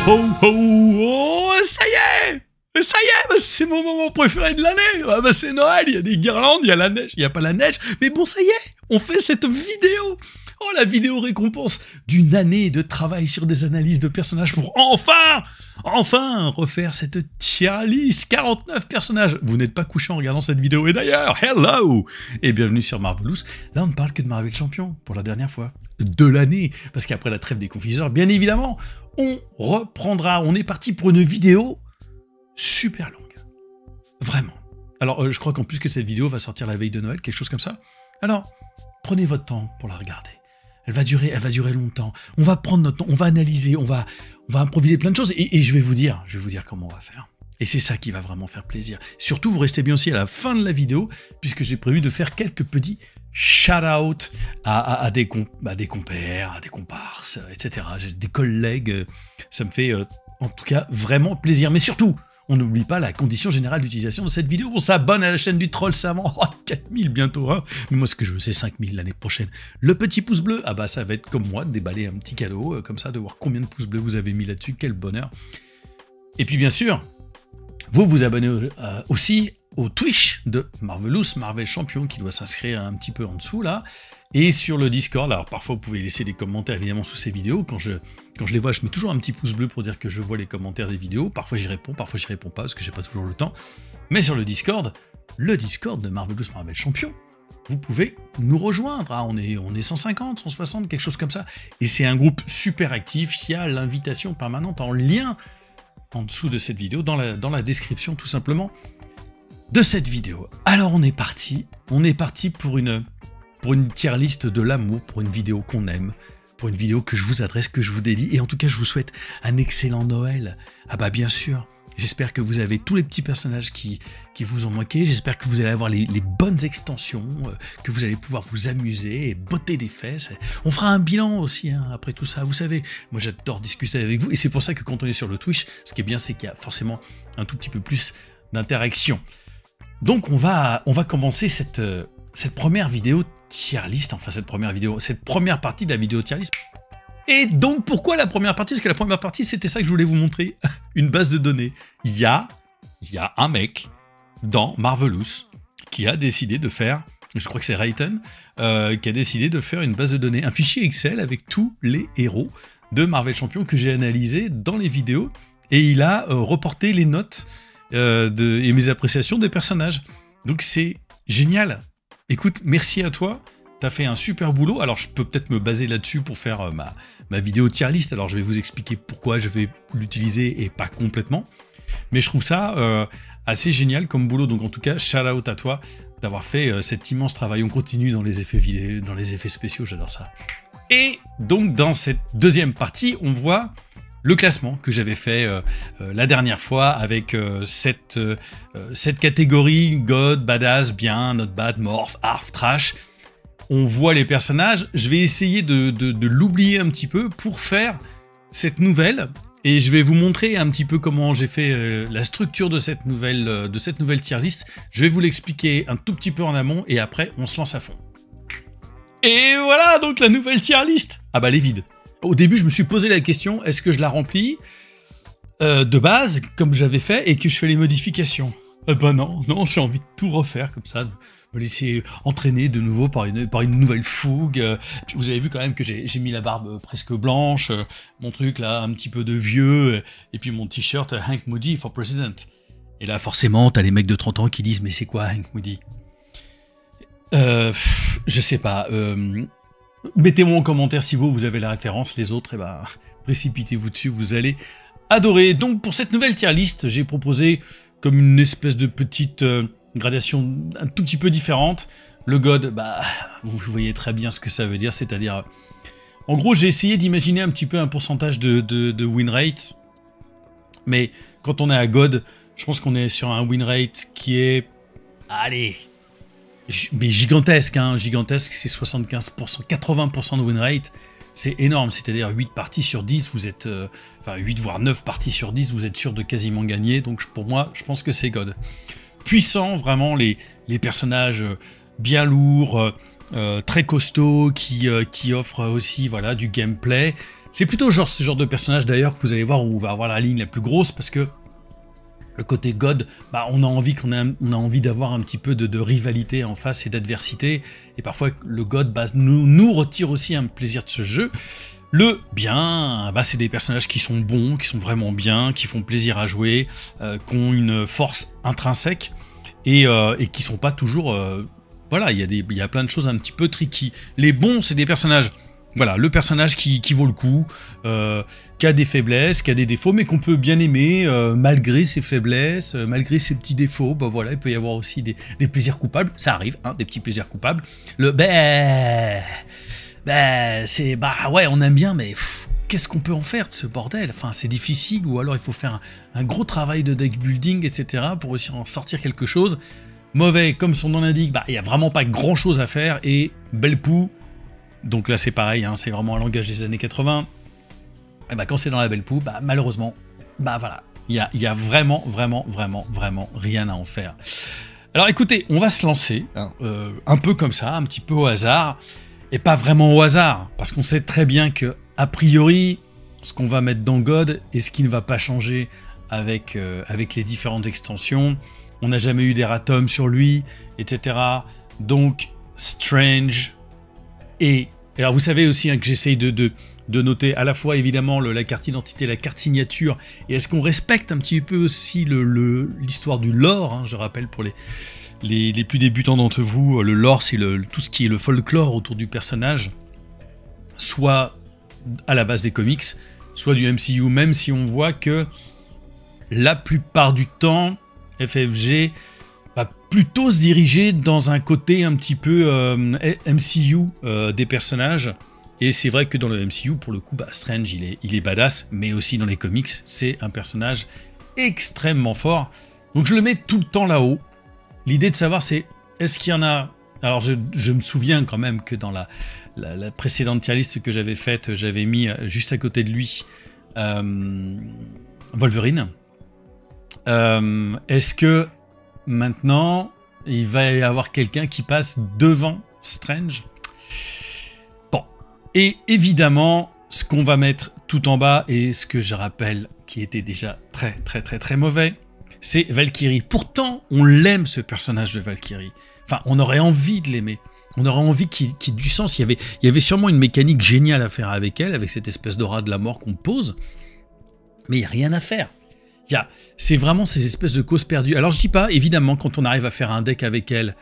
Ho ho oh, ça y est, c'est mon moment préféré de l'année. Ah bah c'est Noël, il y a des guirlandes, il y a la neige, il n'y a pas la neige, mais bon ça y est, on fait cette vidéo. Oh, la vidéo récompense d'une année de travail sur des analyses de personnages pour enfin refaire cette tier list. 49 personnages. Vous n'êtes pas couché en regardant cette vidéo. Et d'ailleurs, hello et bienvenue sur Marvelous. Là, on ne parle que de Marvel Champion pour la dernière fois de l'année. Parce qu'après la trêve des confiseurs, bien évidemment, on reprendra. On est parti pour une vidéo super longue. Vraiment. Alors, je crois qu'en plus que cette vidéo va sortir la veille de Noël, quelque chose comme ça. Alors, prenez votre temps pour la regarder. Elle va durer longtemps. On va prendre notre temps, on va analyser, on va improviser plein de choses et je vais vous dire comment on va faire. Et c'est ça qui va vraiment faire plaisir. Surtout, vous restez bien aussi à la fin de la vidéo, puisque j'ai prévu de faire quelques petits shout-out à des compères, à des comparses, etc. J'ai des collègues. Ça me fait en tout cas vraiment plaisir. Mais surtout, on n'oublie pas la condition générale d'utilisation de cette vidéo. On s'abonne à la chaîne du Troll Savant. Oh, 4000 bientôt, hein. Mais moi, ce que je veux, c'est 5000 l'année prochaine. Le petit pouce bleu, ah bah ça va être comme moi, de déballer un petit cadeau, comme ça, de voir combien de pouces bleus vous avez mis là-dessus. Quel bonheur. Et puis, bien sûr, vous vous abonnez aussi au Twitch de Marvelous, Marvel Champion, qui doit s'inscrire un petit peu en dessous, là. Et sur le Discord, alors parfois vous pouvez laisser des commentaires évidemment sous ces vidéos. Quand je les vois, je mets toujours un petit pouce bleu pour dire que je vois les commentaires des vidéos. Parfois j'y réponds pas parce que j'ai pas toujours le temps. Mais sur le Discord de Marvelous Marvel Champion, vous pouvez nous rejoindre. Ah, on est 150, 160, quelque chose comme ça. Et c'est un groupe super actif. Il y a l'invitation permanente en lien en dessous de cette vidéo, dans la description tout simplement de cette vidéo. Alors on est parti pour une tier list de l'amour, pour une vidéo qu'on aime, pour une vidéo que je vous adresse, que je vous dédie, et en tout cas je vous souhaite un excellent Noël. Ah bah bien sûr, j'espère que vous avez tous les petits personnages qui vous ont manqué, j'espère que vous allez avoir les bonnes extensions, que vous allez pouvoir vous amuser et botter des fesses. On fera un bilan aussi, hein, après tout ça, vous savez, moi j'adore discuter avec vous, et c'est pour ça que quand on est sur le Twitch, ce qui est bien c'est qu'il y a forcément un tout petit peu plus d'interaction. Donc on va commencer cette première vidéo tier list, enfin cette première partie de la vidéo tier list. Et donc pourquoi la première partie? Parce que la première partie c'était ça que je voulais vous montrer, une base de données. Il y a un mec dans Marvelous qui a décidé de faire, je crois que c'est Rayton, qui a décidé de faire une base de données, un fichier Excel avec tous les héros de Marvel Champion que j'ai analysé dans les vidéos, et il a reporté les notes et mes appréciations des personnages. Donc c'est génial. Écoute, merci à toi, t'as fait un super boulot. Alors je peux peut-être me baser là-dessus pour faire ma vidéo tier list, alors je vais vous expliquer pourquoi je vais l'utiliser et pas complètement. Mais je trouve ça assez génial comme boulot, donc en tout cas, shout out à toi d'avoir fait cet immense travail. On continue dans les effets vidéo, dans les effets spéciaux, j'adore ça. Et donc dans cette deuxième partie, on voit le classement que j'avais fait la dernière fois avec cette catégorie God, Badass, Bien, Not Bad, Morph, Arf, Trash. On voit les personnages. Je vais essayer de l'oublier un petit peu pour faire cette nouvelle. Et je vais vous montrer un petit peu comment j'ai fait la structure de cette nouvelle tier list. Je vais vous l'expliquer un tout petit peu en amont et après on se lance à fond. Et voilà donc la nouvelle tier list. Ah bah elle est vide. Au début, je me suis posé la question, est-ce que je la remplis de base, comme j'avais fait, et que je fais les modifications? Ben non, j'ai envie de tout refaire comme ça, de me laisser entraîner de nouveau par une nouvelle fougue. Puis vous avez vu quand même que j'ai mis la barbe presque blanche, mon truc là, un petit peu de vieux, et puis mon t-shirt Hank Moody for President. Et là, forcément, t'as les mecs de 30 ans qui disent, mais c'est quoi Hank Moody? Je sais pas, mettez-moi en commentaire si vous avez la référence, les autres, précipitez-vous dessus, vous allez adorer. Donc pour cette nouvelle tier list, j'ai proposé comme une espèce de petite gradation un tout petit peu différente. Le God, vous voyez très bien ce que ça veut dire, c'est-à-dire... En gros, j'ai essayé d'imaginer un petit peu un pourcentage de win rate, mais quand on est à God, je pense qu'on est sur un win rate qui est... Allez... Mais gigantesque, hein, gigantesque, c'est 75%, 80% de win rate, c'est énorme, c'est-à-dire 8 parties sur 10, vous êtes, enfin 8 voire 9 parties sur 10, vous êtes sûr de quasiment gagner, donc pour moi, je pense que c'est God. Puissant, vraiment, les personnages bien lourds, très costauds, qui offrent aussi, voilà, du gameplay, C'est plutôt ce genre de personnage d'ailleurs que vous allez voir où on va avoir la ligne la plus grosse, parce que le côté God, bah, on a envie d'avoir un petit peu de rivalité en face et d'adversité, et parfois le God nous retire aussi un plaisir de ce jeu. Le bien, bah, c'est des personnages qui sont bons, qui sont vraiment bien, qui font plaisir à jouer, qui ont une force intrinsèque, et qui sont pas toujours... voilà, il y a plein de choses un petit peu tricky. Les bons, c'est des personnages... Voilà, le personnage qui vaut le coup, qui a des faiblesses, qui a des défauts, mais qu'on peut bien aimer, malgré ses faiblesses, malgré ses petits défauts. Bah voilà, il peut y avoir aussi des plaisirs coupables, ça arrive, hein, des petits plaisirs coupables. Le c'est ouais, on aime bien, mais qu'est-ce qu'on peut en faire de ce bordel? Enfin, c'est difficile, ou alors il faut faire un gros travail de deck building, etc. pour réussir à en sortir quelque chose. Mauvais, comme son nom l'indique, bah il y a vraiment pas grand-chose à faire, et bel pou. Donc là c'est pareil, hein, c'est vraiment un langage des années 80. Et bah quand c'est dans la belle poule, bah malheureusement, bah voilà, il y a vraiment rien à en faire. Alors écoutez, on va se lancer, hein, un peu comme ça, un petit peu au hasard, et pas vraiment au hasard, parce qu'on sait très bien que, a priori, ce qu'on va mettre dans God et ce qui ne va pas changer avec les différentes extensions, on n'a jamais eu d'erratum sur lui, etc. Donc, Strange... Et alors vous savez aussi, hein, que j'essaye de noter à la fois évidemment la carte d'identité, la carte signature, et est-ce qu'on respecte un petit peu aussi l'histoire du lore, hein, je rappelle pour les plus débutants d'entre vous, le lore c'est tout ce qui est le folklore autour du personnage, soit à la base des comics, soit du MCU, même si on voit que la plupart du temps, FFG va plutôt se diriger dans un côté un petit peu MCU des personnages. Et c'est vrai que dans le MCU, pour le coup, bah, Strange, il est badass, mais aussi dans les comics, c'est un personnage extrêmement fort. Donc je le mets tout le temps là-haut. L'idée de savoir, c'est, est-ce qu'il y en a... Alors je me souviens quand même que dans la précédente tier list que j'avais faite, j'avais mis juste à côté de lui Wolverine. Est-ce que maintenant, il va y avoir quelqu'un qui passe devant Strange? Bon. Et évidemment, ce qu'on va mettre tout en bas, et ce que je rappelle, qui était déjà très mauvais, c'est Valkyrie. Pourtant, on l'aime, ce personnage de Valkyrie. Enfin, on aurait envie de l'aimer. On aurait envie qu'il y ait du sens. Il y avait sûrement une mécanique géniale à faire avec elle, avec cette espèce d'aura de la mort qu'on pose. Mais il n'y a rien à faire. C'est vraiment ces espèces de causes perdues. Alors je dis pas, évidemment, quand on arrive à faire un deck avec elle,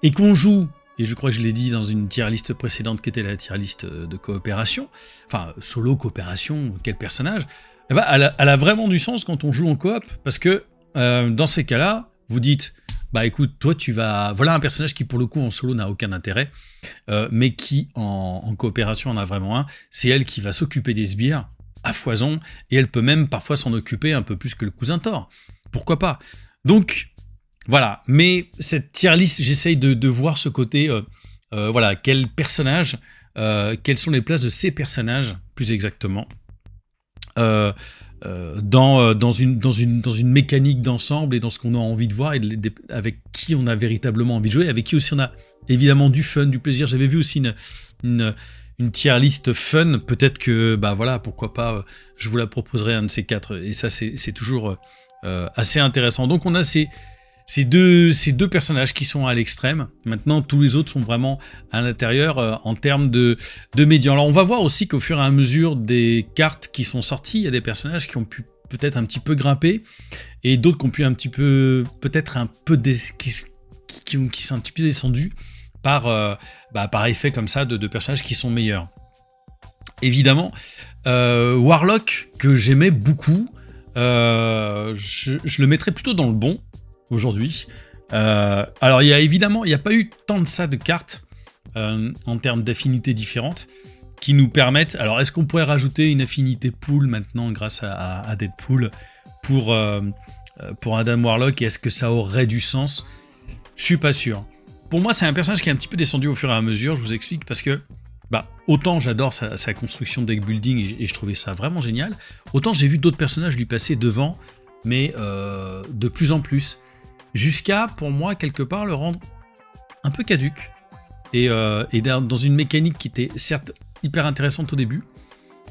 et qu'on joue, et je crois que je l'ai dit dans une tier list précédente qui était la tier list de coopération, enfin solo, coopération, quel personnage, eh ben, elle a vraiment du sens quand on joue en coop, parce que dans ces cas-là, vous dites, bah écoute, toi tu vas... Voilà un personnage qui pour le coup en solo n'a aucun intérêt, mais qui en coopération en a vraiment un, c'est elle qui va s'occuper des sbires, à foison, et elle peut même parfois s'en occuper un peu plus que le cousin Thor. Pourquoi pas? Donc, voilà. Mais cette tier list, j'essaye de voir ce côté, voilà, quel personnage, quelles sont les places de ces personnages, plus exactement, dans une mécanique d'ensemble et dans ce qu'on a envie de voir, et avec qui on a véritablement envie de jouer, avec qui aussi on a évidemment du fun, du plaisir. J'avais vu aussi une tier list fun, peut-être que, bah voilà, pourquoi pas, je vous la proposerai un de ces quatre, et ça c'est toujours assez intéressant. Donc on a ces deux personnages qui sont à l'extrême. Maintenant, tous les autres sont vraiment à l'intérieur en termes de médias. Alors on va voir aussi qu'au fur et à mesure des cartes qui sont sorties, il y a des personnages qui ont pu peut-être un petit peu grimper, et d'autres qui ont pu un petit peu, peut-être un peu, qui sont un petit peu descendus, par effet comme ça de personnages qui sont meilleurs. Évidemment, Warlock, que j'aimais beaucoup, je le mettrais plutôt dans le bon, aujourd'hui. Alors, il n'y a pas eu tant de ça de cartes, en termes d'affinités différentes, qui nous permettent... Alors, est-ce qu'on pourrait rajouter une affinité pool maintenant, grâce à Deadpool, pour Adam Warlock, et est-ce que ça aurait du sens? Je suis pas sûr. Pour moi, c'est un personnage qui est un petit peu descendu au fur et à mesure, je vous explique, parce que autant j'adore sa construction de deck building, et je trouvais ça vraiment génial, autant j'ai vu d'autres personnages lui passer devant, mais de plus en plus, jusqu'à, pour moi, quelque part, le rendre un peu caduque, et dans une mécanique qui était certes hyper intéressante au début,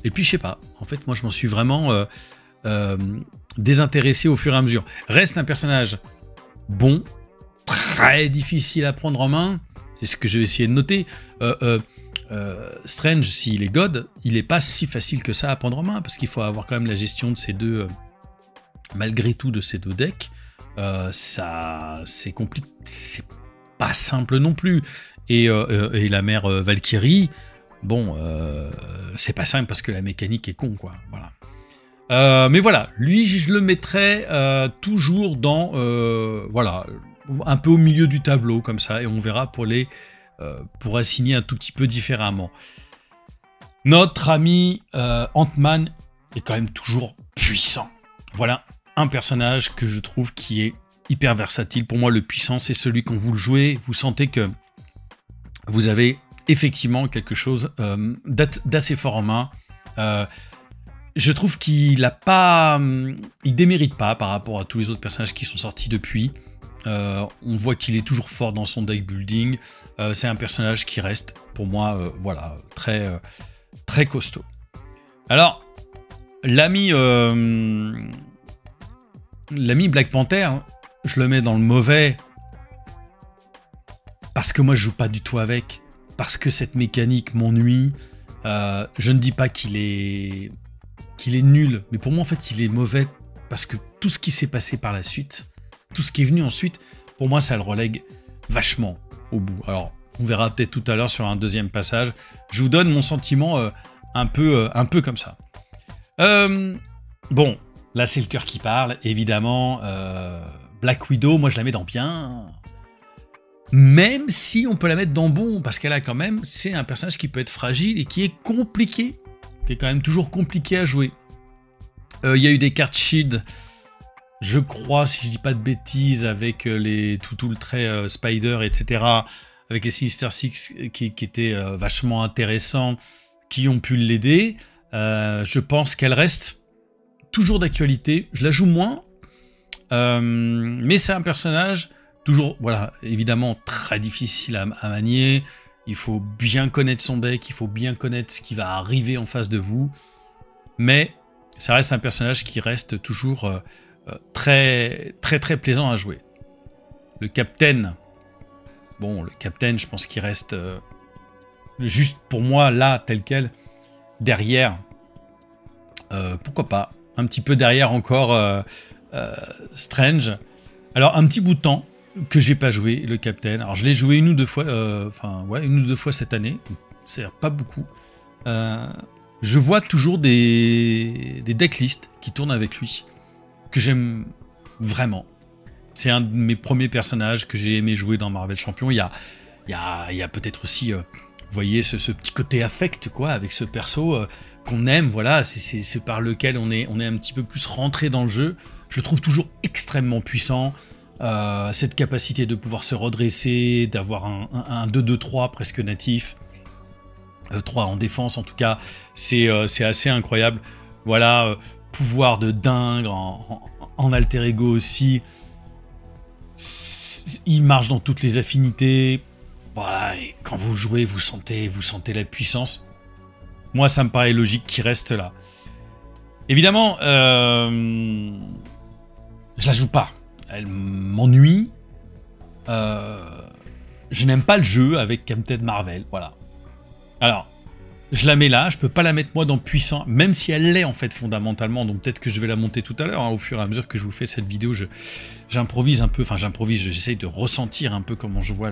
Et puis je sais pas, en fait moi je m'en suis vraiment désintéressé au fur et à mesure. Reste un personnage bon, très difficile à prendre en main, c'est ce que je vais essayer de noter. Strange, s'il est God, il n'est pas si facile que ça à prendre en main, parce qu'il faut avoir quand même la gestion de ces deux, malgré tout, de ces deux decks. Ça, c'est compliqué, c'est pas simple non plus. Et la mère Valkyrie, bon, c'est pas simple parce que la mécanique est con, quoi. Voilà. Mais voilà, lui, je le mettrais toujours dans, voilà, un peu au milieu du tableau, comme ça, et on verra pour assigner un tout petit peu différemment. Notre ami Ant-Man est quand même toujours puissant. Voilà un personnage que je trouve qui est hyper versatile. Pour moi, le puissant, c'est celui quand vous le jouez, vous sentez que vous avez effectivement quelque chose d'assez fort en main. Je trouve qu'il a pas, il démérite pas par rapport à tous les autres personnages qui sont sortis depuis. On voit qu'il est toujours fort dans son deck building. C'est un personnage qui reste, pour moi, voilà, très, très costaud. Alors, l'ami Black Panther, je le mets dans le mauvais parce que moi je joue pas du tout avec, parce que cette mécanique m'ennuie. Je ne dis pas qu'il est nul, mais pour moi en fait il est mauvais parce que tout ce qui s'est passé par la suite, tout ce qui est venu ensuite, pour moi ça le relègue vachement au bout. Alors on verra peut-être tout à l'heure sur un deuxième passage. Je vous donne mon sentiment un peu comme ça. Bon, là c'est le cœur qui parle, évidemment. Black Widow, moi je la mets dans bien. Même si on peut la mettre dans bon, parce qu'elle a quand même, c'est un personnage qui peut être fragile et qui est compliqué, qui est quand même toujours compliqué à jouer. Il y a eu des cartes shield, je crois, si je dis pas de bêtises, avec tout le trait Spider, etc., avec les Sinister Six qui étaient vachement intéressants, qui ont pu l'aider. Je pense qu'elle reste toujours d'actualité. Je la joue moins, mais c'est un personnage toujours, voilà, évidemment très difficile à manier. Il faut bien connaître son deck, il faut bien connaître ce qui va arriver en face de vous. Mais ça reste un personnage qui reste toujours très, très, très plaisant à jouer. Le Captain, bon, le Captain, je pense qu'il reste juste pour moi là, tel quel, derrière. Pourquoi pas, un petit peu derrière encore Strange. Alors, un petit bout de temps que j'ai pas joué, le Captain. Alors, je l'ai joué une ou deux fois, une ou deux fois cette année. C'est pas beaucoup. Je vois toujours des decklists qui tournent avec lui, que j'aime vraiment. C'est un de mes premiers personnages que j'ai aimé jouer dans Marvel Champion. Il y a peut-être aussi, vous voyez, ce petit côté affect, quoi, avec ce perso qu'on aime, voilà, c'est par lequel on est un petit peu plus rentré dans le jeu. Je le trouve toujours extrêmement puissant. Cette capacité de pouvoir se redresser, d'avoir un 2-2-3 presque natif, 3 en défense en tout cas, c'est assez incroyable. Voilà, pouvoir de dingue en alter ego aussi. Il marche dans toutes les affinités. Voilà, et quand vous jouez, vous sentez la puissance. Moi, ça me paraît logique qu'il reste là. Évidemment, je la joue pas. Elle m'ennuie. Je n'aime pas le jeu avec Captain Marvel, voilà. Alors, je la mets là, je peux pas la mettre moi dans puissant, même si elle l'est en fait fondamentalement, donc peut-être que je vais la monter tout à l'heure, hein, au fur et à mesure que je vous fais cette vidéo, j'improvise un peu, enfin j'improvise, j'essaye de ressentir un peu comment je vois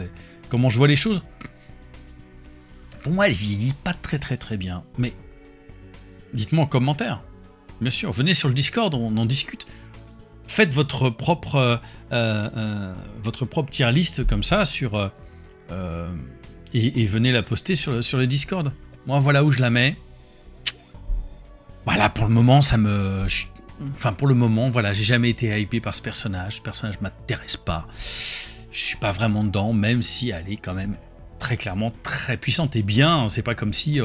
les choses. Pour moi, elle vieillit pas très très très bien, mais dites-moi en commentaire. Bien sûr, venez sur le Discord, on en discute. Faites votre propre tier list comme ça sur et venez la poster sur le Discord. Moi, voilà où je la mets. Voilà, pour le moment, pour le moment, voilà, j'ai jamais été hypé par ce personnage. Ce personnage m'intéresse pas. Je suis pas vraiment dedans, même si elle est quand même très clairement très puissante et bien. C'est pas comme si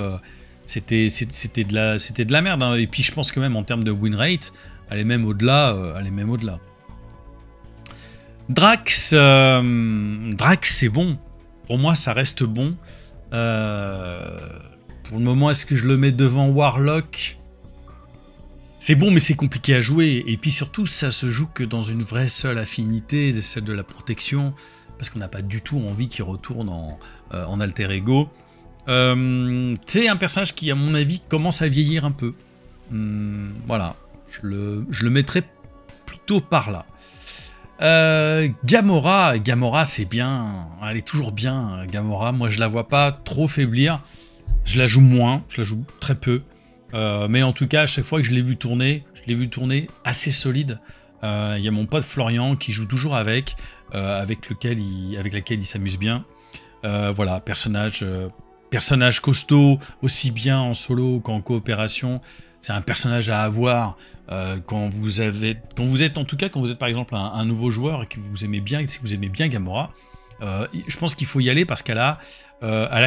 c'était de la merde. Hein. Et puis, je pense que même en termes de win rate, elle est même au-delà. Drax, c'est bon. Pour moi, ça reste bon. Pour le moment, est-ce que je le mets devant Warlock? C'est bon, mais c'est compliqué à jouer. Et puis surtout, ça se joue que dans une vraie seule affinité, celle de la protection, parce qu'on n'a pas du tout envie qu'il retourne en alter ego. C'est un personnage qui, à mon avis, commence à vieillir un peu. Voilà, je le mettrais plutôt par là. Gamora, c'est bien. Elle est toujours bien, Gamora. Moi, je la vois pas trop faiblir. Je la joue moins, je la joue très peu. Mais en tout cas, à chaque fois que je l'ai vu tourner assez solide. Il y a mon pote Florian qui joue toujours avec laquelle il s'amuse bien. Voilà, personnage costaud, aussi bien en solo qu'en coopération. C'est un personnage à avoir quand vous êtes par exemple un nouveau joueur et que vous aimez bien, si vous aimez bien Gamora. Je pense qu'il faut y aller parce qu'elle a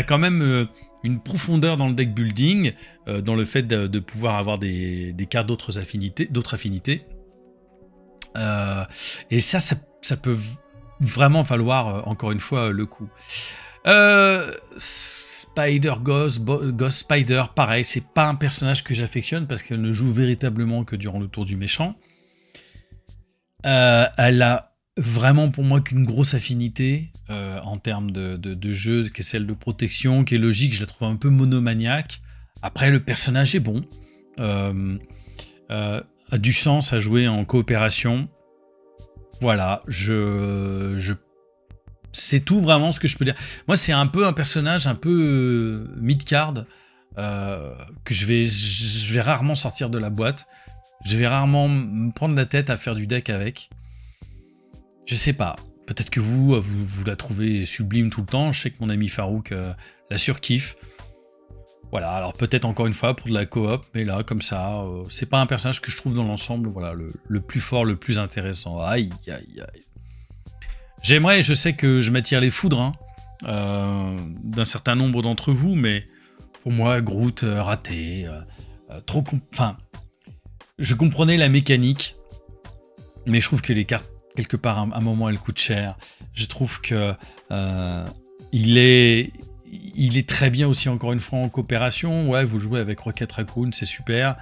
quand même une profondeur dans le deck building, dans le fait de pouvoir avoir des cartes d'autres affinités. Et ça peut vraiment valoir, encore une fois, le coup. Ghost Spider, pareil, c'est pas un personnage que j'affectionne parce qu'elle ne joue véritablement que durant le tour du méchant. Elle a vraiment pour moi qu'une grosse affinité en termes de jeu, qui est celle de protection, qui est logique, je la trouve un peu monomaniaque. Après, le personnage est bon, a du sens à jouer en coopération. Voilà, c'est tout vraiment ce que je peux dire. Moi, c'est un peu un personnage un peu mid-card que je vais rarement sortir de la boîte. Je vais rarement me prendre la tête à faire du deck avec. Je sais pas. Peut-être que vous la trouvez sublime tout le temps. Je sais que mon ami Farouk la surkiffe. Voilà, alors peut-être encore une fois pour de la coop, mais là, comme ça, c'est pas un personnage que je trouve dans l'ensemble, voilà, le plus fort, le plus intéressant. Aïe, aïe, aïe. J'aimerais, je sais que je m'attire les foudres d'un certain nombre d'entre vous, mais pour moi, Groot raté, enfin, je comprenais la mécanique, mais je trouve que les cartes, quelque part, à un moment, elles coûtent cher. Je trouve que il est très bien aussi, encore une fois, en coopération. Ouais, vous jouez avec Rocket Raccoon, c'est super.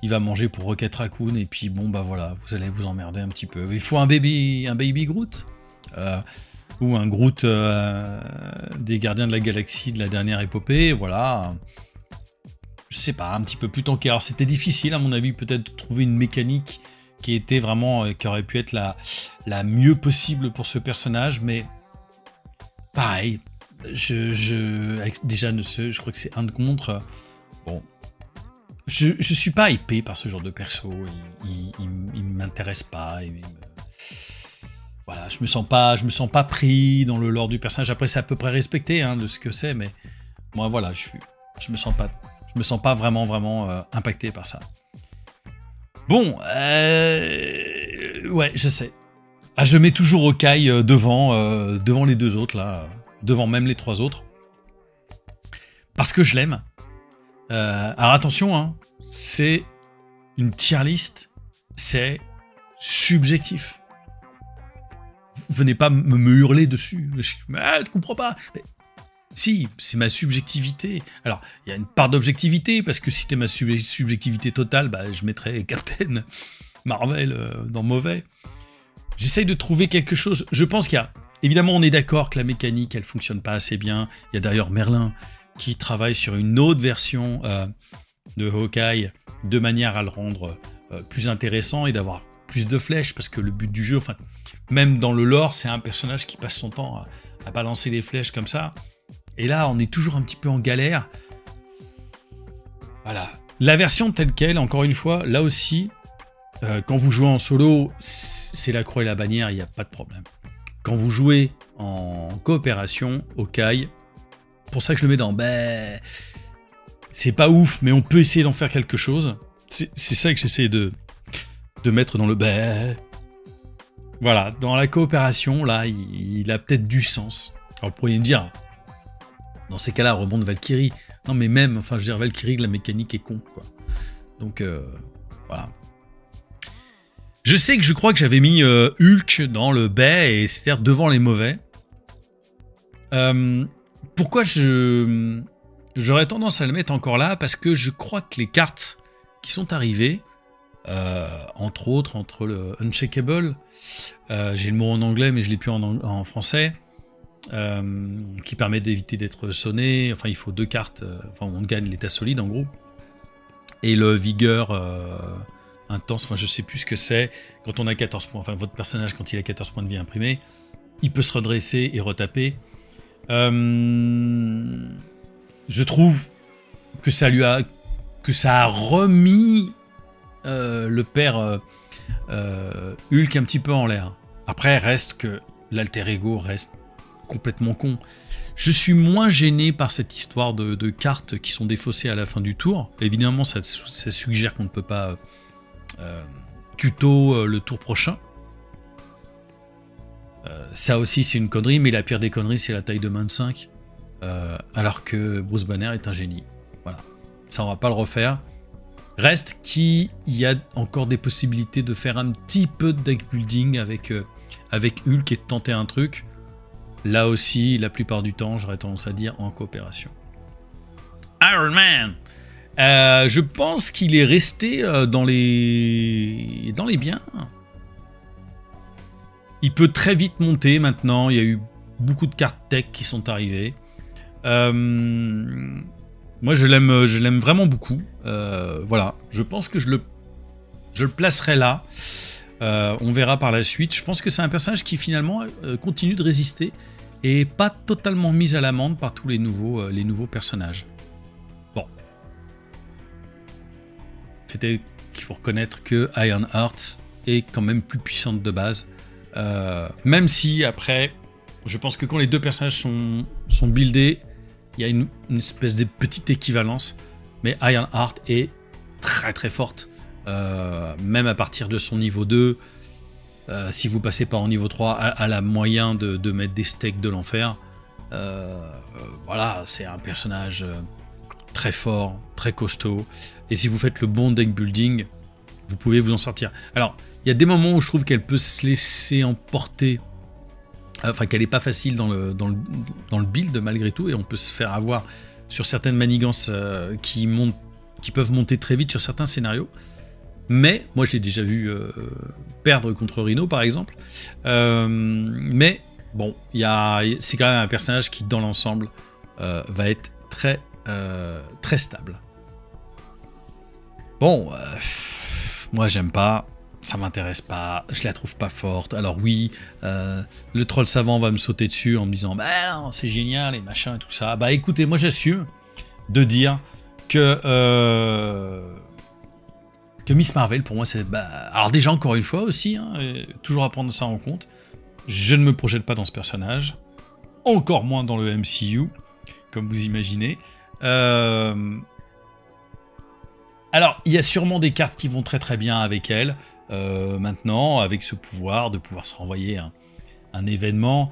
Il va manger pour Rocket Raccoon, et puis bon, bah voilà, vous allez vous emmerder un petit peu. Il faut un baby Groot. Ou un Groot des Gardiens de la Galaxie de la dernière épopée, voilà. Je sais pas, un petit peu plus tanké. Alors c'était difficile, à mon avis, peut-être de trouver une mécanique qui était vraiment, qui aurait pu être la mieux possible pour ce personnage, mais pareil, déjà, je crois que c'est un de contre. Bon, je suis pas hypé par ce genre de perso, il m'intéresse pas, voilà, je me sens pas pris dans le lore du personnage. Après, c'est à peu près respecté de ce que c'est, mais moi, voilà, je me sens pas vraiment impacté par ça. Bon, ouais, je sais. Ah, je mets toujours Hawkeye devant les deux autres là, devant même les trois autres, parce que je l'aime. Alors attention, c'est une tier list, c'est subjectif. Venez pas me hurler dessus. Tu comprends pas. Mais, si, c'est ma subjectivité. Alors, il y a une part d'objectivité, parce que si c'était ma subjectivité totale, bah, je mettrais Captain Marvel dans mauvais. J'essaye de trouver quelque chose. Je pense qu'il y a... Évidemment, on est d'accord que la mécanique, elle fonctionne pas assez bien. Il y a d'ailleurs Merlin qui travaille sur une autre version de Hawkeye, de manière à le rendre plus intéressant et d'avoir plus de flèches, parce que le but du jeu, enfin, même dans le lore, c'est un personnage qui passe son temps à balancer les flèches comme ça. Et là, on est toujours un petit peu en galère. Voilà. La version telle qu'elle, encore une fois, là aussi, quand vous jouez en solo, c'est la croix et la bannière, il n'y a pas de problème. Quand vous jouez en coopération, Hawkeye, pour ça que je le mets dans... Ben, c'est pas ouf, mais on peut essayer d'en faire quelque chose. C'est ça que j'essaie de mettre dans le... Ben, voilà, dans la coopération, là, il a peut-être du sens. Alors, vous pourriez me dire, dans ces cas-là, remonte Valkyrie. Non, mais même, enfin, je veux dire, Valkyrie, la mécanique est con, quoi. Donc, voilà. Je sais que je crois que j'avais mis Hulk dans le baie, et c'est-à-dire devant les mauvais. Pourquoi je j'aurais tendance à le mettre encore là parce que je crois que les cartes qui sont arrivées, entre autres, entre le Uncheckable, j'ai le mot en anglais mais je l'ai plus en français, qui permet d'éviter d'être sonné, enfin il faut 2 cartes, enfin on gagne l'état solide en gros, et le vigueur intense, enfin je sais plus ce que c'est, quand on a 14 points, enfin votre personnage quand il a 14 points de vie imprimés, il peut se redresser et retaper. Je trouve que ça a remis le père Hulk un petit peu en l'air. Après, reste que l'alter ego reste complètement con. Je suis moins gêné par cette histoire de cartes qui sont défaussées à la fin du tour. Évidemment, ça suggère qu'on ne peut pas tuto le tour prochain. Ça aussi, c'est une connerie, mais la pire des conneries, c'est la taille de main de 5. Alors que Bruce Banner est un génie. Voilà. Ça, on va pas le refaire. Reste qu'il y a encore des possibilités de faire un petit peu de deck building avec Hulk et de tenter un truc. Là aussi, la plupart du temps, j'aurais tendance à dire en coopération. Iron Man, je pense qu'il est resté dans les biens. Il peut très vite monter maintenant. Il y a eu beaucoup de cartes tech qui sont arrivées. Moi, je l'aime vraiment beaucoup. Voilà, je pense que je le placerai là. On verra par la suite. Je pense que c'est un personnage qui finalement continue de résister et pas totalement mis à l'amende par tous les nouveaux personnages. Bon. C'était qu'il faut reconnaître que Ironheart est quand même plus puissante de base. Même si après, je pense que quand les 2 personnages sont buildés, il y a une espèce de petite équivalence, mais Ironheart est très très forte, même à partir de son niveau 2, si vous passez pas en niveau 3, elle a moyen de mettre des steaks de l'enfer. Voilà, c'est un personnage très fort, très costaud, et si vous faites le bon deck building, vous pouvez vous en sortir. Alors, il y a des moments où je trouve qu'elle peut se laisser emporter, enfin qu'elle n'est pas facile dans le build malgré tout, et on peut se faire avoir sur certaines manigances qui peuvent monter très vite sur certains scénarios. Mais, moi je l'ai déjà vu perdre contre Rhino par exemple, mais bon, c'est quand même un personnage qui dans l'ensemble va être très, très stable. Bon, moi j'aime pas. Ça m'intéresse pas, je la trouve pas forte. Alors oui, le troll savant va me sauter dessus en me disant bah non, c'est génial et machin et tout ça. Bah écoutez, moi j'assume de dire que Miss Marvel pour moi c'est alors déjà encore une fois aussi, hein, toujours à prendre ça en compte. Je ne me projette pas dans ce personnage, encore moins dans le MCU, comme vous imaginez. Alors il y a sûrement des cartes qui vont très très bien avec elle. Maintenant, avec ce pouvoir, de pouvoir se renvoyer un événement,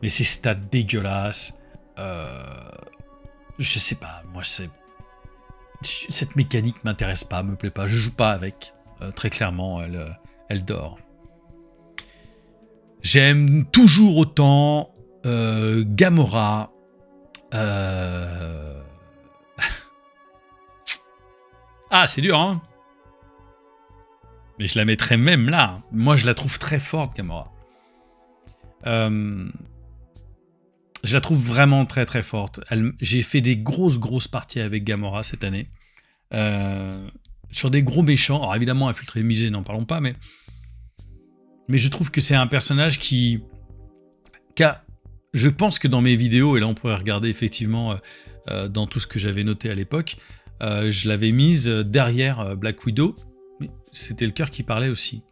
mais ces stats dégueulasses, je sais pas, moi cette mécanique m'intéresse pas, me plaît pas, je joue pas avec, très clairement, elle dort. J'aime toujours autant Gamora, ah c'est dur hein. Mais je la mettrais même là. Moi, je la trouve très forte, Gamora. Je la trouve vraiment très très forte. J'ai fait des grosses parties avec Gamora cette année. Sur des gros méchants. Alors évidemment, Infiltré Musée, n'en parlons pas, mais je trouve que c'est un personnage qui a... Je pense que dans mes vidéos, et là on pourrait regarder effectivement dans tout ce que j'avais noté à l'époque, je l'avais mise derrière Black Widow. Mais c'était le cœur qui parlait aussi.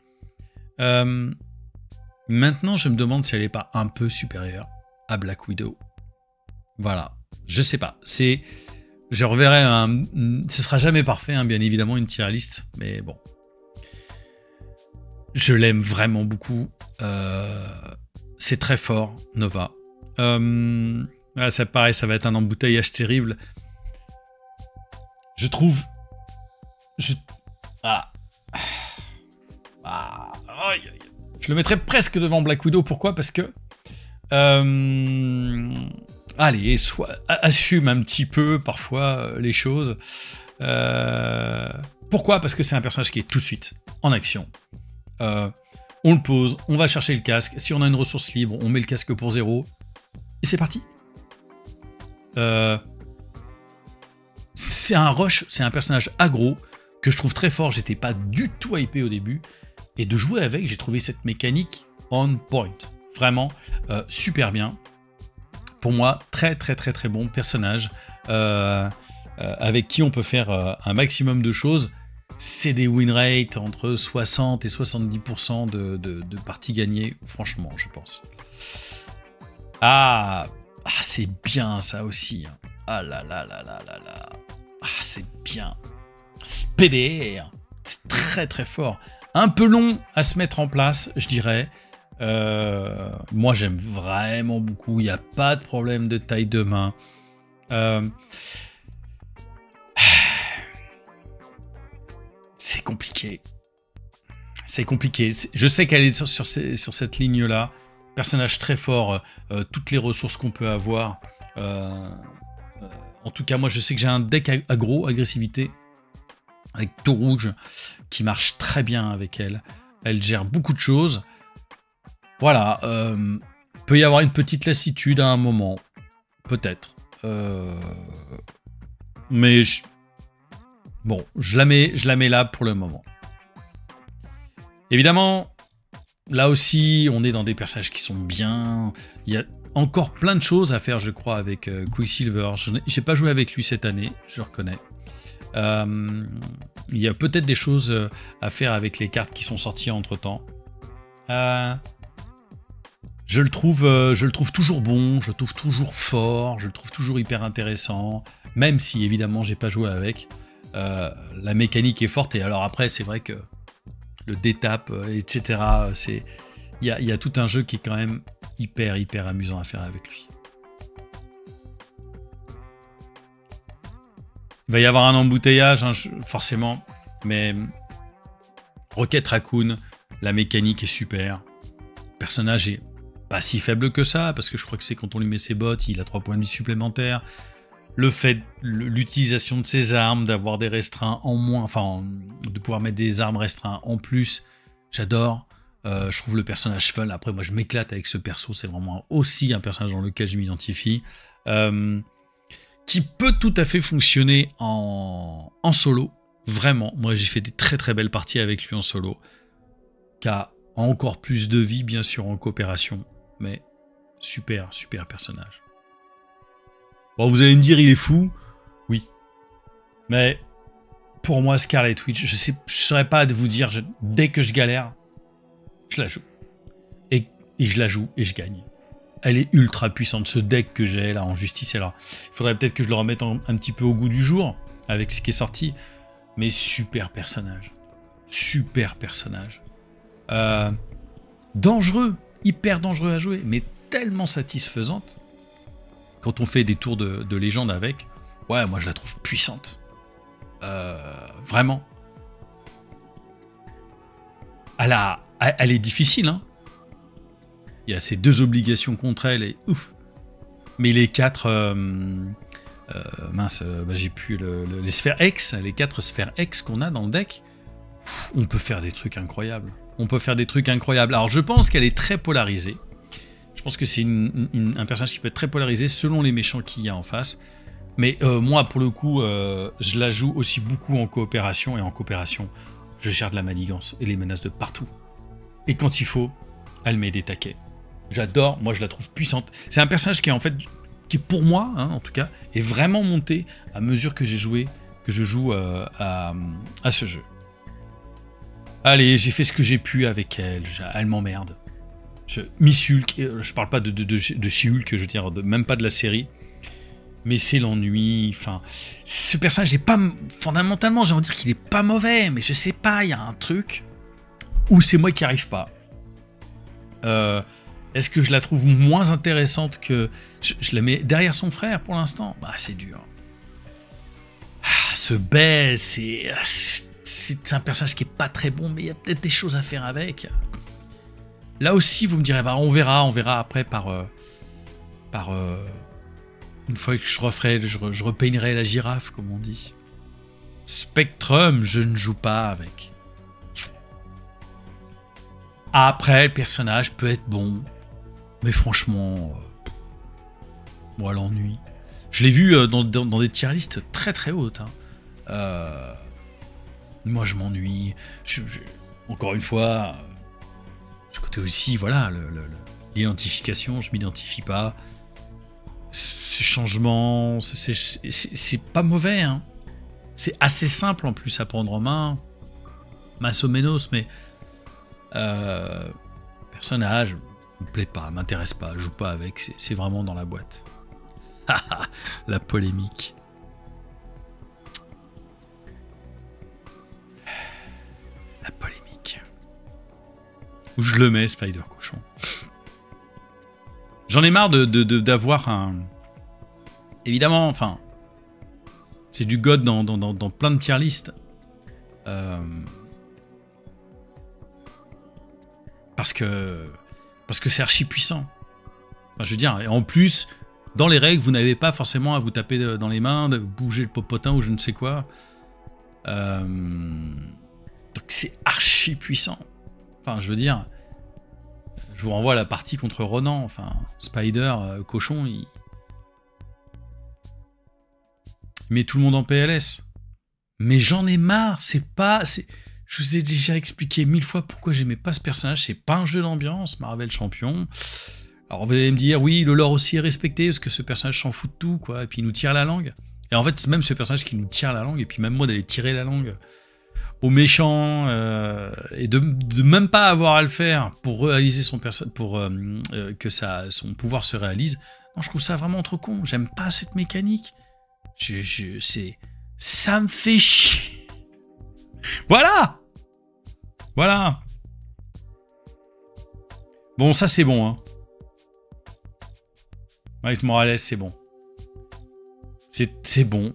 Maintenant, je me demande si elle n'est pas un peu supérieure à Black Widow. Voilà. Je sais pas. Je reverrai ce sera jamais parfait, hein, bien évidemment, une tier list. Mais bon. Je l'aime vraiment beaucoup. C'est très fort, Nova. Voilà, ça paraît, ça va être un embouteillage terrible. Je trouve... Je le mettrais presque devant Black Widow. Pourquoi ? Parce que allez, assume un petit peu parfois les choses. Pourquoi? Parce que c'est un personnage qui est tout de suite en action. On le pose, on va chercher le casque. Si on a une ressource libre, on met le casque pour 0. Et c'est parti. C'est un rush, c'est un personnage aggro que je trouve très fort. J'étais pas du tout hypé au début. Et de jouer avec, j'ai trouvé cette mécanique on point. Vraiment super bien. Pour moi, très bon personnage. Avec qui on peut faire un maximum de choses. C'est des win rates entre 60 et 70% de parties gagnées, franchement, je pense. Ah, c'est bien ça aussi. Ah là là là là là là. Ah, c'est bien. SPDR, c'est très fort. Un peu long à se mettre en place, je dirais. Moi, j'aime vraiment beaucoup. Il n'y a pas de problème de taille de main. C'est compliqué. C'est compliqué. Je sais qu'elle est sur cette ligne-là. Personnage très fort. Toutes les ressources qu'on peut avoir. En tout cas, moi, je sais que j'ai un deck aggro, agressivité, avec tout rouge, qui marche très bien avec elle. Elle gère beaucoup de choses. Voilà. Peut y avoir une petite lassitude à un moment. Peut-être. Mais... Bon, je la mets là pour le moment. Évidemment, là aussi, on est dans des personnages qui sont bien. Il y a encore plein de choses à faire, je crois, avec Quicksilver. J'ai pas joué avec lui cette année, je le reconnais. Il y a peut-être des choses à faire avec les cartes qui sont sorties entre-temps. Je le trouve toujours bon, je le trouve toujours fort, je le trouve toujours hyper intéressant, même si, évidemment, j'ai pas joué avec. La mécanique est forte, et alors après c'est vrai que le détape, etc. Il y a tout un jeu qui est quand même hyper amusant à faire avec lui. Il va y avoir un embouteillage, hein, forcément, mais Rocket Raccoon, la mécanique est super. Le personnage est pas si faible que ça, parce que je crois que c'est quand on lui met ses bottes, il a 3 points de vie supplémentaires. Le fait, l'utilisation de ses armes, d'avoir des restreints en moins, enfin, de pouvoir mettre des armes restreints en plus, j'adore. Je trouve le personnage fun. Après, moi, je m'éclate avec ce perso. C'est vraiment aussi un personnage dans lequel je m'identifie. Qui peut tout à fait fonctionner en solo. Vraiment. Moi, j'ai fait des très belles parties avec lui en solo. Qui a encore plus de vie, bien sûr, en coopération. Mais super personnage. Bon, vous allez me dire, il est fou. Oui. Mais pour moi, Scarlet Witch, je saurais pas vous dire, dès que je galère, je la joue. Et je la joue et je gagne. Elle est ultra puissante, ce deck que j'ai là en justice. Alors, il faudrait peut-être que je le remette un petit peu au goût du jour, avec ce qui est sorti. Mais super personnage. Super personnage. Dangereux, hyper dangereux à jouer, mais tellement satisfaisante. Quand on fait des tours de légende avec, ouais, moi je la trouve puissante. Vraiment. Elle est difficile, hein. Il y a ces 2 obligations contre elle et ouf. Mais les 4... j'ai plus les sphères X, les 4 sphères X qu'on a dans le deck, on peut faire des trucs incroyables. Alors je pense qu'elle est très polarisée. Je pense que c'est un personnage qui peut être très polarisé selon les méchants qu'il y a en face. Mais moi, pour le coup, je la joue aussi beaucoup en coopération. Et en coopération, je gère de la manigance et les menaces de partout. Et quand il faut, elle met des taquets. J'adore, moi je la trouve puissante. C'est un personnage qui est en fait, qui pour moi, hein, en tout cas, est vraiment monté à mesure que je joue à ce jeu. Allez, j'ai fait ce que j'ai pu avec elle. Elle m'emmerde. Miss Hulk, je parle pas de She-Hulk, je veux dire, même pas de la série. Mais c'est l'ennui, enfin... Ce personnage n'est pas... Fondamentalement, j'ai envie de dire qu'il est pas mauvais, mais je sais pas, il y a un truc où c'est moi qui arrive pas. Est-ce que je la trouve moins intéressante que... Je la mets derrière son frère pour l'instant. Bah, c'est dur. Ce baise, c'est un personnage qui est pas très bon, mais il y a peut-être des choses à faire avec. Là aussi, vous me direz, bah, on verra après par Une fois que je referai, je repeignerai la girafe, comme on dit. Spectrum, je ne joue pas avec. Après, le personnage peut être bon. Mais franchement, moi, l'ennui. Je l'ai vu dans des tier lists très très hautes. Hein. Moi, je m'ennuie. Encore une fois, ce côté aussi, voilà, l'identification, je m'identifie pas. Ces changements, c'est pas mauvais, hein. C'est assez simple en plus à prendre en main. Masso menos, mais personnage me plaît pas, m'intéresse pas, je joue pas avec, c'est vraiment dans la boîte. La polémique. La polémique. Où je le mets, Spider Cochon. J'en ai marre d'avoir un... Évidemment, enfin... C'est du god dans plein de tier list. Parce que c'est archi puissant. Enfin, je veux dire, et en plus, dans les règles, vous n'avez pas forcément à vous taper dans les mains, de bouger le popotin ou je ne sais quoi. Donc c'est archi puissant. Enfin, je veux dire... Je vous renvoie à la partie contre Ronan. Enfin, Spider, Cochon, il met tout le monde en PLS. Mais j'en ai marre. C'est pas... Je vous ai déjà expliqué 1000 fois pourquoi j'aimais pas ce personnage. C'est pas un jeu d'ambiance, Marvel Champion. Alors vous allez me dire, oui, le lore aussi est respecté, parce que ce personnage s'en fout de tout, quoi. Et puis il nous tire la langue. Et en fait, c'est même ce personnage qui nous tire la langue. Et puis même moi d'aller tirer la langue aux méchants et de même pas avoir à le faire pour réaliser son que son pouvoir se réalise. Non, je trouve ça vraiment trop con. J'aime pas cette mécanique. Ça me fait chier. Voilà. Voilà. Bon, ça c'est bon. Hein. Miles Morales, c'est bon. C'est bon.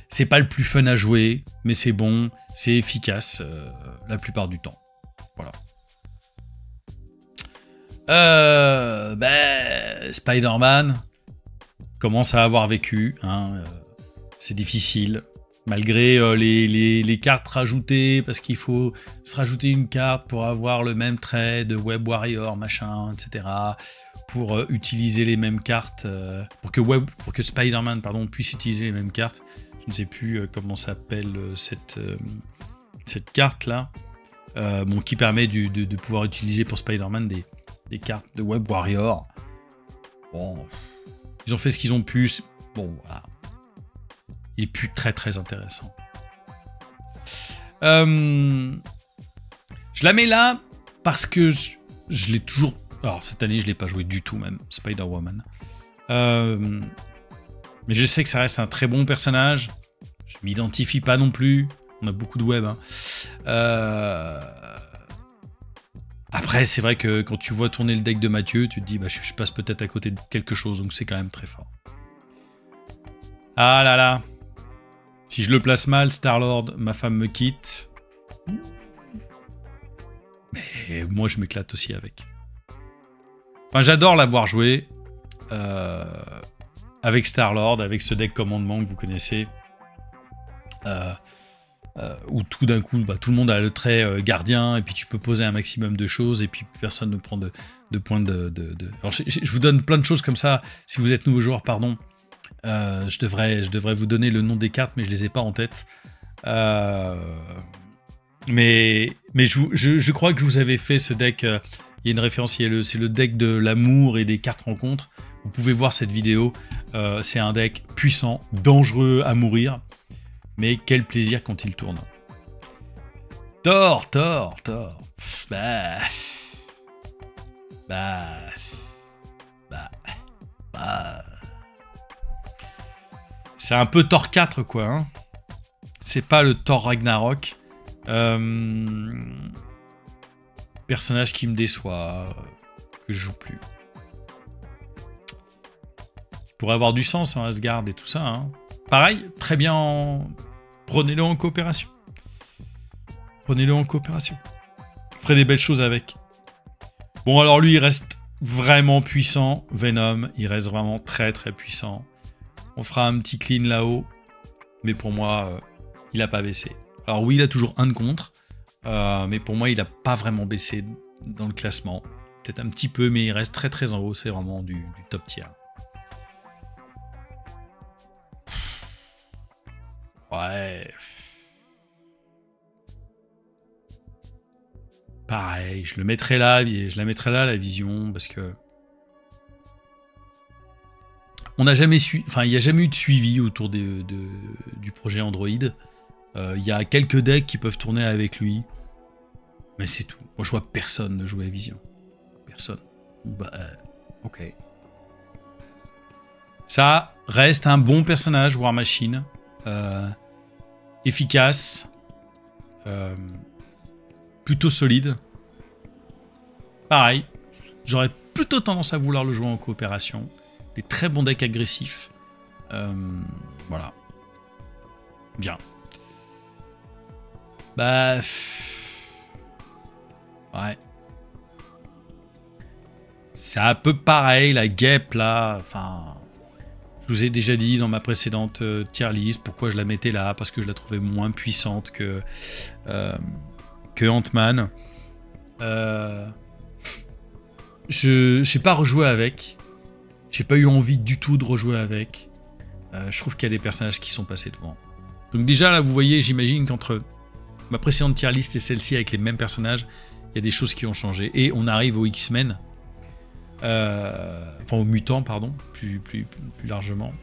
C'est pas le plus fun à jouer, mais c'est bon, c'est efficace la plupart du temps. Voilà. Spider-Man commence à avoir vécu. Hein, c'est difficile, malgré les cartes rajoutées, parce qu'il faut se rajouter une carte pour avoir le même trait de Web Warrior, machin, etc. Pour utiliser les mêmes cartes, pour que Spider-Man puisse utiliser les mêmes cartes. Je ne sais plus comment s'appelle cette carte-là, qui permet de pouvoir utiliser pour Spider-Man des cartes de Web Warrior. Bon, ils ont fait ce qu'ils ont pu. Bon, voilà. Il est plus très très intéressant. Je la mets là parce que je l'ai toujours... Alors, cette année, je ne l'ai pas joué du tout, même, Spider-Woman. Mais je sais que ça reste un très bon personnage. Je ne m'identifie pas non plus. On a beaucoup de web. Hein. Après, c'est vrai que quand tu vois tourner le deck de Mathieu, tu te dis, bah, je passe peut-être à côté de quelque chose, donc c'est quand même très fort. Ah là là. Si je le place mal, Star-Lord, ma femme me quitte. Mais moi, je m'éclate aussi avec. Enfin, j'adore l'avoir joué avec Star-Lord, avec ce deck commandement que vous connaissez, où tout d'un coup, tout le monde a le trait gardien, et puis tu peux poser un maximum de choses, et puis personne ne prend de points de... Alors, je vous donne plein de choses comme ça, si vous êtes nouveau joueur, pardon. Je devrais vous donner le nom des cartes, mais je les ai pas en tête. Mais je crois que je vous avais fait ce deck... Il y a une référence, c'est le deck de l'amour et des cartes rencontres. Vous pouvez voir cette vidéo. C'est un deck puissant, dangereux à mourir. Mais quel plaisir quand il tourne. Thor. C'est un peu Thor 4, quoi. Hein. C'est pas le Thor Ragnarok. Personnage qui me déçoit, que je joue plus. Qui pourrait avoir du sens en Asgard et tout ça. Hein. Pareil, très bien. Prenez-le en coopération. Ferez des belles choses avec. Bon, alors lui, il reste vraiment puissant. Venom, il reste vraiment très très puissant. On fera un petit clean là-haut. Mais pour moi, il n'a pas baissé. Alors oui, il a toujours 1 de contre. Mais pour moi, il n'a pas vraiment baissé dans le classement. Peut-être un petit peu, mais il reste très très en haut. C'est vraiment du top tier. Ouais. Pareil, je le mettrai là, je la mettrai là, la vision, parce que on n'a jamais il n'y a jamais eu de suivi autour du projet Android. Il y a quelques decks qui peuvent tourner avec lui, mais c'est tout. Moi, je vois personne ne jouer à Vision. Personne. Bah, ok. Ça reste un bon personnage, War Machine. Efficace. Plutôt solide. Pareil, j'aurais plutôt tendance à vouloir le jouer en coopération. Des très bons decks agressifs. Voilà. Bien. Bah... Ouais. C'est un peu pareil, la guêpe, là. Enfin... Je vous ai déjà dit dans ma précédente tier list pourquoi je la mettais là. Parce que je la trouvais moins puissante que Ant-Man. Je n'ai pas rejoué avec. J'ai pas eu envie du tout de rejouer avec. Je trouve qu'il y a des personnages qui sont passés devant. Donc déjà là vous voyez, j'imagine qu'entre ma précédente tier list et celle-ci avec les mêmes personnages, il y a des choses qui ont changé. Et on arrive aux X-Men. Enfin aux mutants pardon, plus largement.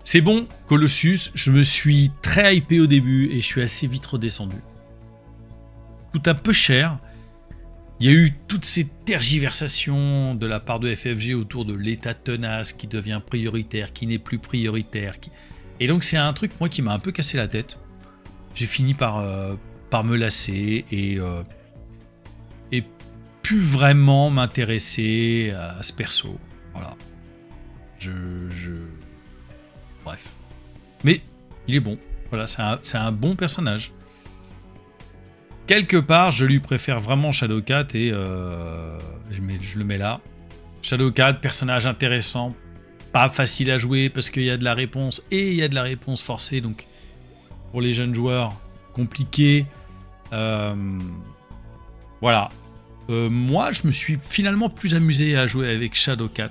C'est bon, Colossus, je me suis très hypé au début et je suis assez vite redescendu. Coûte un peu cher. Il y a eu toutes ces tergiversations de la part de FFG autour de l'état tenace qui devient prioritaire, qui n'est plus prioritaire. Et donc c'est un truc moi qui m'a un peu cassé la tête. J'ai fini par me lasser et plus vraiment m'intéresser à ce perso. Voilà. Bref. Mais il est bon. Voilà, c'est un bon personnage. Quelque part, je lui préfère vraiment Shadowcat et je le mets là. Shadowcat, personnage intéressant, pas facile à jouer parce qu'il y a de la réponse et il y a de la réponse forcée, donc pour les jeunes joueurs, compliqué. Voilà. Moi, je me suis finalement plus amusé à jouer avec Shadowcat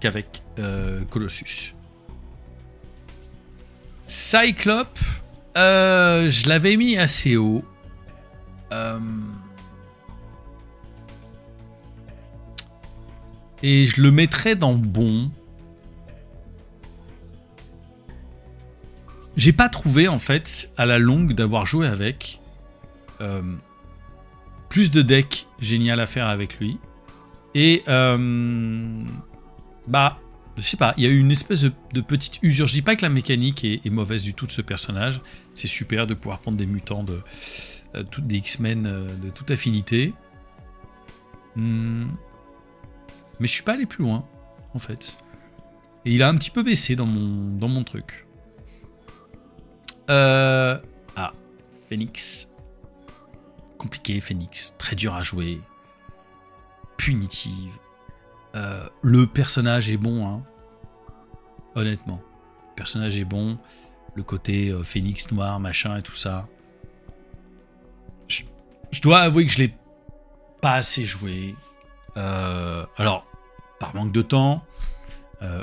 qu'avec Colossus. Cyclope, je l'avais mis assez haut. Et je le mettrais dans bon. J'ai pas trouvé en fait à la longue d'avoir joué avec plus de decks génial à faire avec lui. Et bah je sais pas, il y a eu une espèce de petite usure. Je dis pas que la mécanique est mauvaise du tout de ce personnage. C'est super de pouvoir prendre des mutants des X-Men de toute affinité. Mais je suis pas allé plus loin, en fait. Et il a un petit peu baissé dans mon truc. Phoenix. Compliqué, Phoenix. Très dur à jouer. Punitive. Le personnage est bon, hein. Honnêtement. Le personnage est bon. Le côté Phoenix noir, machin et tout ça. Je dois avouer que je l'ai pas assez joué. Alors, par manque de temps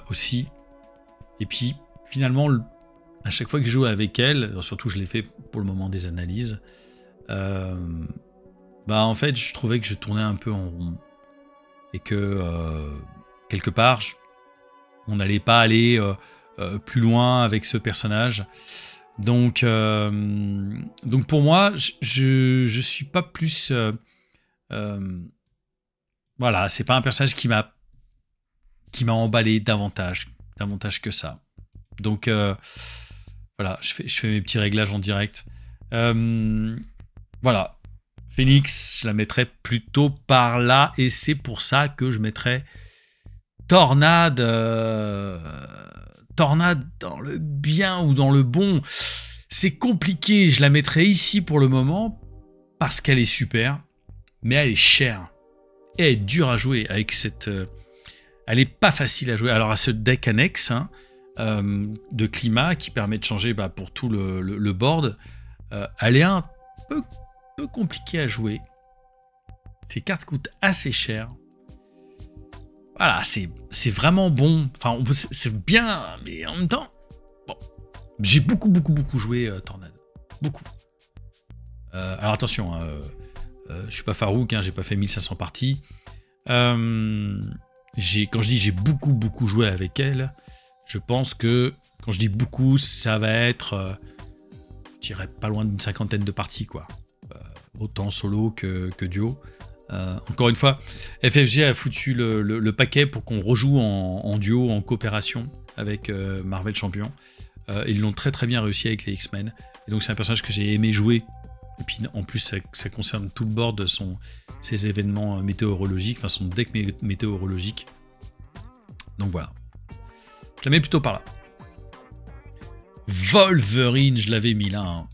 aussi. Et puis, finalement, à chaque fois que je joue avec elle, surtout je l'ai fait pour le moment des analyses, bah en fait, je trouvais que je tournais un peu en rond. Et que, quelque part, on n'allait pas aller plus loin avec ce personnage. Donc pour moi, je suis pas plus... voilà, c'est pas un personnage qui m'a emballé davantage que ça. Donc voilà, je fais mes petits réglages en direct. Voilà, Phoenix, je la mettrais plutôt par là, et c'est pour ça que je mettrais Tornade dans le bien ou dans le bon. C'est compliqué, je la mettrais ici pour le moment parce qu'elle est super, mais elle est chère et elle est dure à jouer avec cette Elle est pas facile à jouer. Alors à ce deck annexe hein, de climat qui permet de changer pour tout le board, elle est un peu compliquée à jouer. Ces cartes coûtent assez cher. Voilà, c'est vraiment bon. Enfin, c'est bien, mais en même temps, bon. J'ai beaucoup joué Tornade. Beaucoup. Alors attention, je suis pas Farouk, hein, j'ai pas fait 1500 parties. Quand je dis j'ai beaucoup joué avec elle, je pense que quand je dis beaucoup, ça va être, je dirais pas loin d'une 50aine de parties, quoi. Autant solo que duo. Encore une fois, FFG a foutu le paquet pour qu'on rejoue en duo, en coopération avec Marvel Champion. Ils l'ont très bien réussi avec les X-Men. Et donc c'est un personnage que j'ai aimé jouer. Et puis en plus ça concerne tout le board de ses événements météorologiques, enfin son deck météorologique. Donc voilà. Je la mets plutôt par là. Wolverine, je l'avais mis là.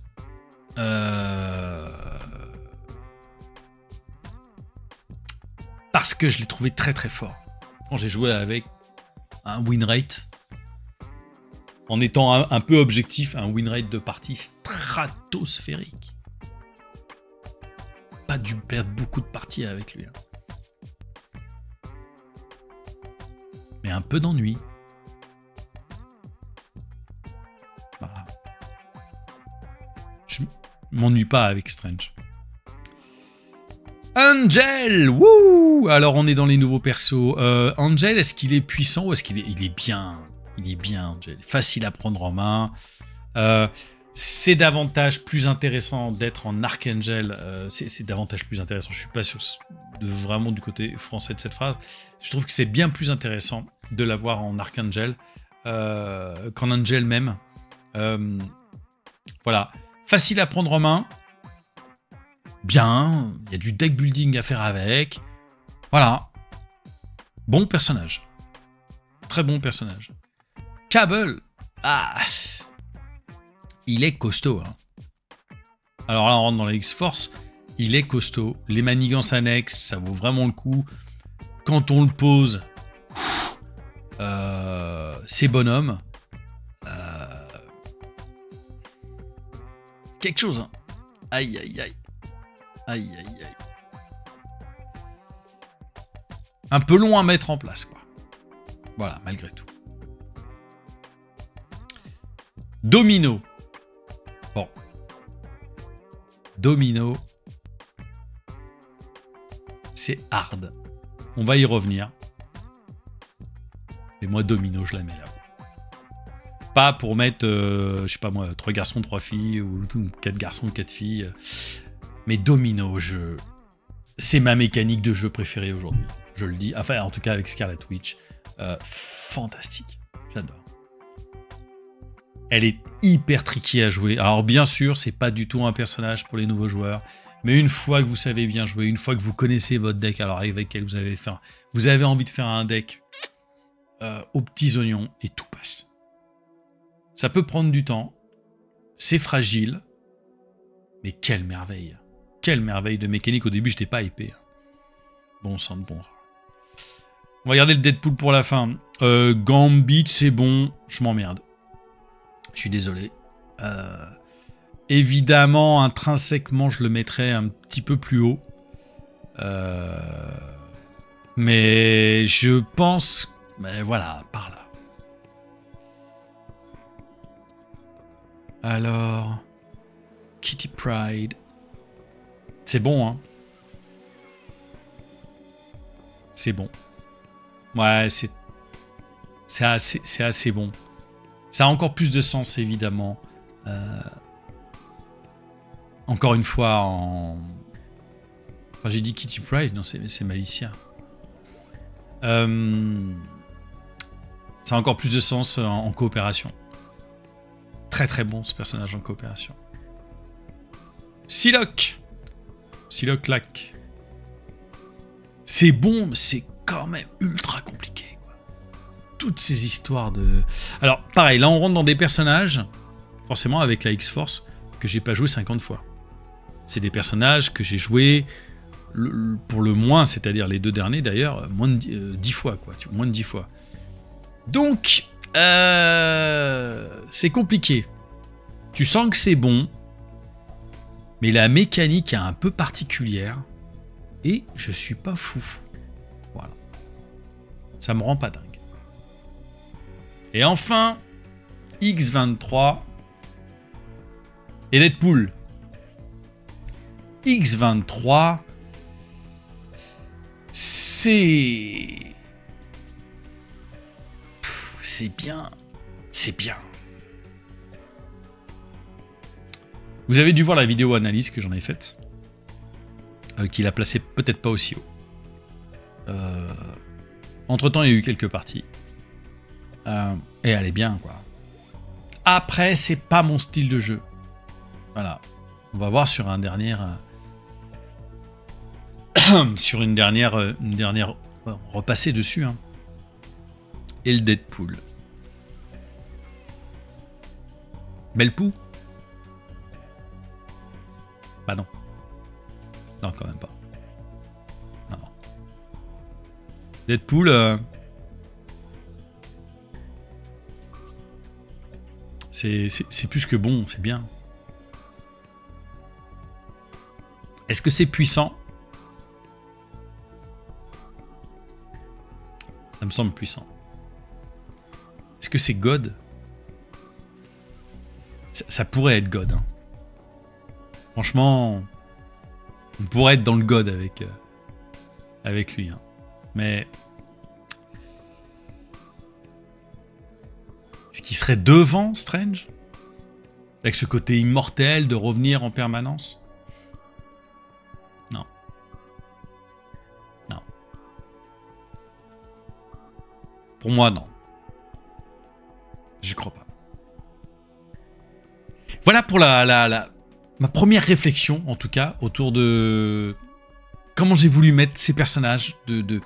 Hein. Parce que je l'ai trouvé très fort. Quand j'ai joué avec un win rate, en étant un peu objectif, un win rate de partie stratosphérique. Pas dû perdre beaucoup de parties avec lui. Hein. Mais un peu d'ennui. Voilà. Je m'ennuie pas avec Strange. Angel, wouh! Alors on est dans les nouveaux persos. Angel, est-ce qu'il est puissant ou est-ce qu'il est bien? Il est bien, Angel. Facile à prendre en main. C'est davantage plus intéressant d'être en Archangel. C'est davantage plus intéressant. Je suis pas sûr vraiment du côté français de cette phrase. Je trouve que c'est bien plus intéressant de l'avoir en Archangel qu'en Angel même. Voilà. Facile à prendre en main. Bien. Il y a du deck building à faire avec. Voilà. Bon personnage. Très bon personnage. Cable. Ah. Il est costaud. Hein. Alors là, on rentre dans la X-Force. Il est costaud. Les manigances annexes, ça vaut vraiment le coup. Quand on le pose, c'est bonhomme. Quelque chose. Hein. Aïe. Un peu long à mettre en place, quoi. Voilà, malgré tout. Domino. Bon. Domino. C'est hard. On va y revenir. Et moi, Domino, je la mets là. Pas pour mettre, je sais pas moi, 3 garçons, 3 filles, ou 4 garçons, 4 filles. Mais Domino, c'est ma mécanique de jeu préférée aujourd'hui. Je le dis. Enfin, en tout cas, avec Scarlet Witch. Fantastique. J'adore. Elle est hyper tricky à jouer. Alors bien sûr, c'est pas du tout un personnage pour les nouveaux joueurs, mais une fois que vous savez bien jouer, une fois que vous connaissez votre deck, alors avec lequel vous avez envie de faire un deck aux petits oignons et tout passe. Ça peut prendre du temps, c'est fragile, mais quelle merveille. Quelle merveille de mécanique. Au début, je n'étais pas hypé. Bon sang de bon. On va garder le Deadpool pour la fin. Gambit, c'est bon, je m'emmerde. Je suis désolé. Évidemment, intrinsèquement, je le mettrais un petit peu plus haut. Mais je pense... Mais voilà, par là. Alors... Kitty Pryde. C'est bon, hein. C'est bon. Ouais, c'est assez bon. Ça a encore plus de sens, évidemment. Encore une fois, enfin, j'ai dit Kitty Pryde, non, c'est Malicia. Ça a encore plus de sens en coopération. Très bon, ce personnage en coopération. Psylocke. Psylocke Lac. C'est bon, mais c'est quand même ultra compliqué. Toutes ces histoires de... Alors, pareil, là, on rentre dans des personnages, forcément, avec la X-Force, que j'ai pas joué 50 fois. C'est des personnages que j'ai joués pour le moins, c'est-à-dire les 2 derniers d'ailleurs, moins de 10 fois, quoi. Moins de 10 fois. Donc, c'est compliqué. Tu sens que c'est bon, mais la mécanique est un peu particulière, et je suis pas fou. Voilà. Ça me rend pas dingue. Et enfin, X23 et Deadpool. X23, c'est bien. C'est bien. Vous avez dû voir la vidéo analyse que j'en ai faite. Qu'il a placé peut-être pas aussi haut. Entre-temps, il y a eu quelques parties. Et elle est bien, quoi. Après, c'est pas mon style de jeu. Voilà. On va voir sur un dernier... sur une dernière... repasser dessus, hein. Et le Deadpool. Belle poux? Bah non. Non, quand même pas. Non. Deadpool... c'est plus que bon, c'est bien. Est-ce que c'est puissant? Ça me semble puissant. Est-ce que c'est God? Ça pourrait être God. Hein. Franchement, on pourrait être dans le God avec lui. Hein. Mais... est-ce qu'il serait devant Strange? Avec ce côté immortel de revenir en permanence? Non. Non. Pour moi, non. Je crois pas. Voilà pour ma première réflexion, en tout cas, autour de comment j'ai voulu mettre ces personnages de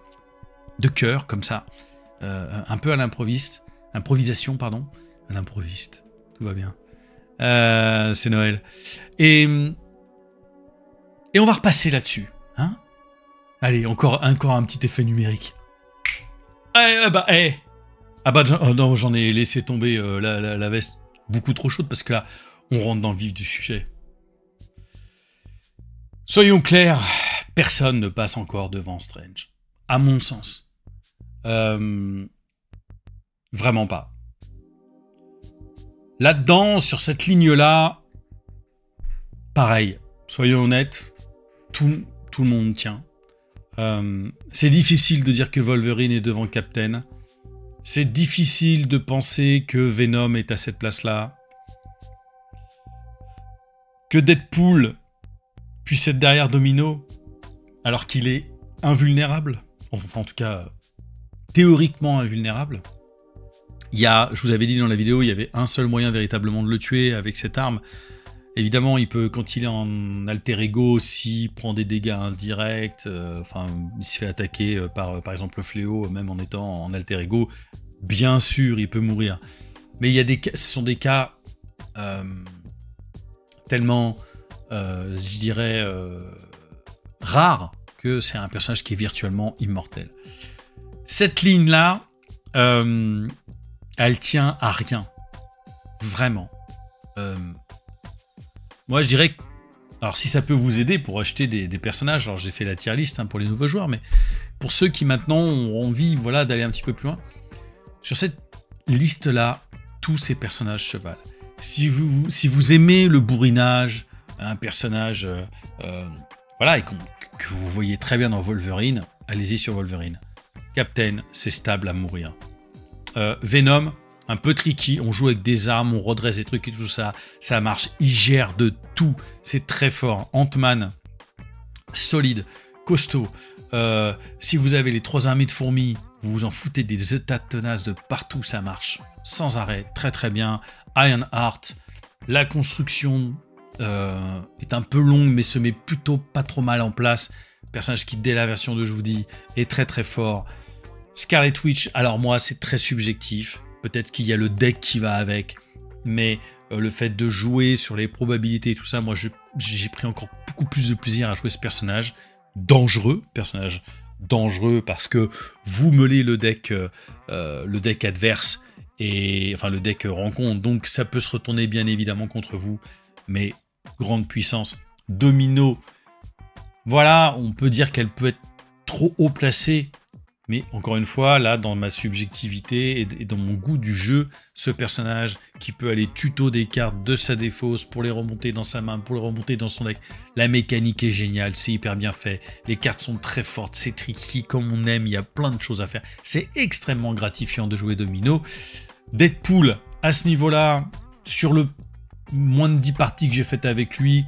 cœur, comme ça, un peu à l'improviste. Improvisation, pardon. À l'improviste. Tout va bien. C'est Noël. Et on va repasser là-dessus. Hein? Allez, encore un petit effet numérique. Ah bah, oh non, j'en ai laissé tomber la veste beaucoup trop chaude parce que là, on rentre dans le vif du sujet. Soyons clairs, personne ne passe encore devant Strange. À mon sens. Vraiment pas. Là-dedans, sur cette ligne-là, pareil, soyons honnêtes, tout le monde tient. C'est difficile de dire que Wolverine est devant Captain. C'est difficile de penser que Venom est à cette place-là. Que Deadpool puisse être derrière Domino, alors qu'il est invulnérable. Enfin, en tout cas, théoriquement invulnérable. Il y a, je vous avais dit dans la vidéo, il y avait un seul moyen véritablement de le tuer avec cette arme. Évidemment, il peut, quand il est en alter ego, s'il prend des dégâts indirects, enfin, il se fait attaquer par exemple le fléau, même en étant en alter ego, bien sûr, il peut mourir. Mais il y a des cas, ce sont des cas tellement, je dirais, rares, que c'est un personnage qui est virtuellement immortel. Cette ligne-là, elle tient à rien. Vraiment. Moi, je dirais que... alors, si ça peut vous aider pour acheter des personnages, alors j'ai fait la tier list hein, pour les nouveaux joueurs, mais pour ceux qui maintenant ont envie voilà, d'aller un petit peu plus loin, sur cette liste-là, tous ces personnages se valent. Si vous aimez le bourrinage, un personnage voilà, et que vous voyez très bien dans Wolverine, allez-y sur Wolverine. Captain, c'est stable à mourir. Venom, un peu tricky, on joue avec des armes, on redresse des trucs et tout ça, ça marche, il gère de tout, c'est très fort. Ant-Man, solide, costaud. Si vous avez les 3 armées de fourmis, vous vous en foutez des états tenaces de partout, ça marche sans arrêt, très très bien. Ironheart, la construction est un peu longue, mais se met plutôt pas trop mal en place. Personnage qui, dès la version 2, je vous dis, est très très fort. Scarlet Witch, alors moi, c'est très subjectif. Peut-être qu'il y a le deck qui va avec, mais le fait de jouer sur les probabilités et tout ça, moi, j'ai pris encore beaucoup plus de plaisir à jouer ce personnage. dangereux, parce que vous meulez le deck adverse, et enfin le deck rencontre, donc ça peut se retourner bien évidemment contre vous, mais grande puissance. Domino, voilà, on peut dire qu'elle peut être trop haut placée, mais encore une fois, là, dans ma subjectivité et dans mon goût du jeu, ce personnage qui peut aller tuto des cartes de sa défausse pour les remonter dans sa main, pour les remonter dans son deck, la mécanique est géniale, c'est hyper bien fait, les cartes sont très fortes, c'est tricky comme on aime, il y a plein de choses à faire, c'est extrêmement gratifiant de jouer Domino. Deadpool, à ce niveau-là, sur le moins de 10 parties que j'ai faites avec lui,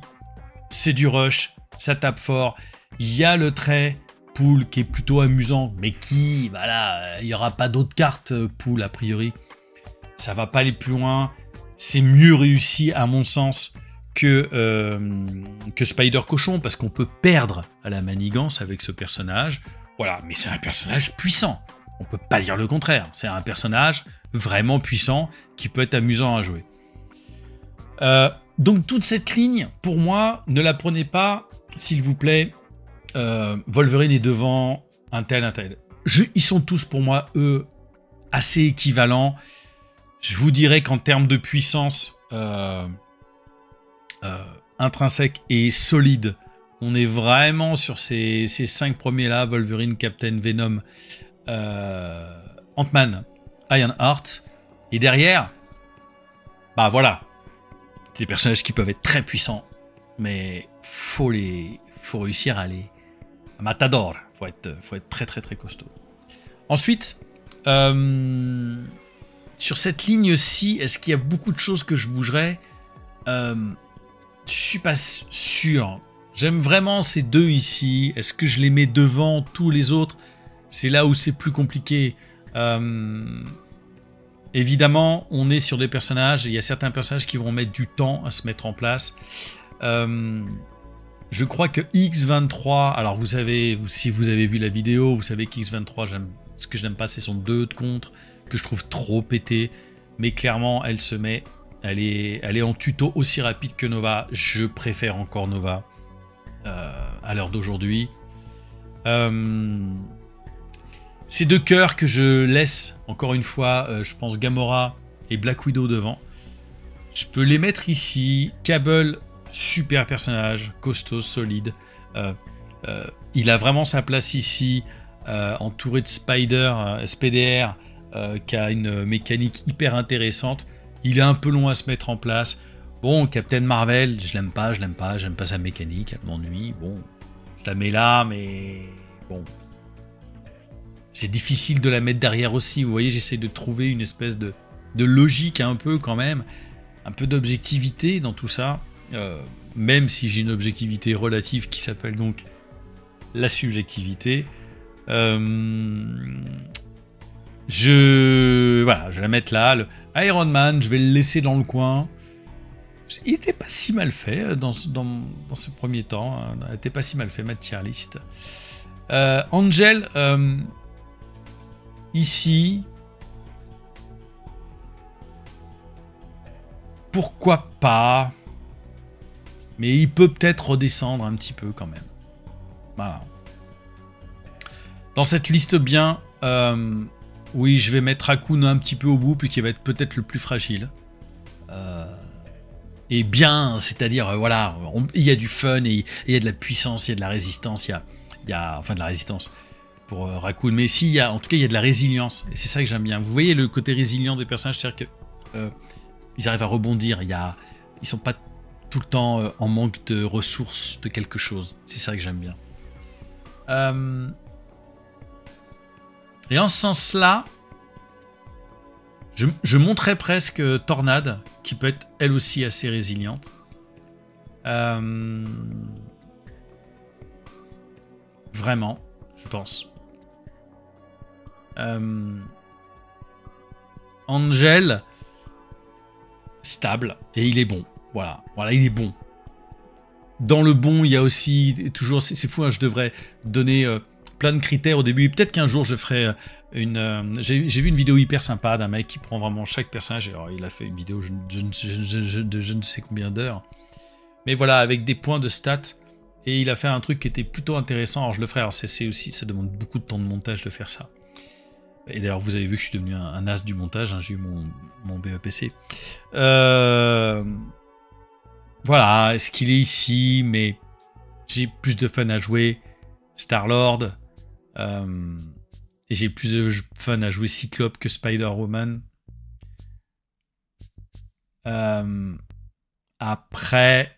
c'est du rush, ça tape fort, il y a le trait Pool qui est plutôt amusant, mais qui, voilà, il n'y aura pas d'autres cartes Pool a priori. Ça va pas aller plus loin. C'est mieux réussi à mon sens que Spider Cochon, parce qu'on peut perdre à la manigance avec ce personnage. Voilà, mais c'est un personnage puissant. On peut pas dire le contraire. C'est un personnage vraiment puissant qui peut être amusant à jouer. Donc toute cette ligne, pour moi, ne la prenez pas, s'il vous plaît. Wolverine est devant un tel. Ils sont tous pour moi, eux, assez équivalents. Je vous dirais qu'en termes de puissance intrinsèque et solide, on est vraiment sur ces 5 premiers-là, Wolverine, Captain, Venom, Ant-Man, Ironheart. Et derrière, bah voilà, des personnages qui peuvent être très puissants, mais faut réussir à les... Matador, faut être très très très costaud. Ensuite, sur cette ligne-ci, est-ce qu'il y a beaucoup de choses que je bougerais? Je suis pas sûr. J'aime vraiment ces deux ici. Est-ce que je les mets devant tous les autres? C'est là où c'est plus compliqué. Évidemment, on est sur des personnages. Il y a certains personnages qui vont mettre du temps à se mettre en place. Je crois que X23, alors vous savez, si vous avez vu la vidéo, vous savez qu'X23, ce que je n'aime pas, c'est son 2 de contre, que je trouve trop pété, mais clairement, elle se met, elle est en tuto aussi rapide que Nova. Je préfère encore Nova à l'heure d'aujourd'hui. Ces deux cœurs que je laisse, encore une fois, je pense Gamora et Black Widow devant. Je peux les mettre ici, Cable... Super personnage, costaud, solide. Il a vraiment sa place ici, entouré de Spider, SPDR, qui a une mécanique hyper intéressante. Il est un peu long à se mettre en place. Bon, Captain Marvel, je l'aime pas, j'aime pas sa mécanique, elle m'ennuie. Bon, je la mets là, mais bon. C'est difficile de la mettre derrière aussi. Vous voyez, j'essaie de trouver une espèce de logique un peu quand même, un peu d'objectivité dans tout ça. Même si j'ai une objectivité relative qui s'appelle donc la subjectivité, je vais la mettre là. Le Iron Man, je vais le laisser dans le coin. Il n'était pas si mal fait dans ce premier temps. Hein. Il n'était pas si mal fait, ma tier list. Angel, ici, pourquoi pas? Mais il peut peut-être redescendre un petit peu quand même. Voilà. Dans cette liste bien, oui, je vais mettre Raccoon un petit peu au bout, puisqu'il va être peut-être le plus fragile. Et bien, c'est-à-dire, voilà, il y a du fun, et il y a de la puissance, il y a de la résistance, il y a enfin de la résistance pour Raccoon. Mais si, en tout cas, il y a de la résilience. Et c'est ça que j'aime bien. Vous voyez le côté résilient des personnages, c'est-à-dire qu'ils arrivent à rebondir. Ils sont pas tout le temps en manque de ressources, de quelque chose. C'est ça que j'aime bien. Et en ce sens-là, je monterais presque Tornade, qui peut être elle aussi assez résiliente. Vraiment, je pense. Angel, stable, et il est bon. Voilà, il est bon. Dans le bon, il y a aussi toujours... C'est fou, hein, je devrais donner plein de critères au début. Peut-être qu'un jour, je ferai une... J'ai vu une vidéo hyper sympa d'un mec qui prend vraiment chaque personnage. Alors, il a fait une vidéo de je ne sais combien d'heures. Mais voilà, avec des points de stats Et il a fait un truc qui était plutôt intéressant. Alors je le ferai, alors c'est aussi, ça demande beaucoup de temps de montage de faire ça. Et d'ailleurs, vous avez vu que je suis devenu un as du montage, hein, j'ai eu mon BEPC. Voilà, est-ce qu'il est ici, mais j'ai plus de fun à jouer Star-Lord. Et j'ai plus de fun à jouer Cyclope que Spider-Woman. Après,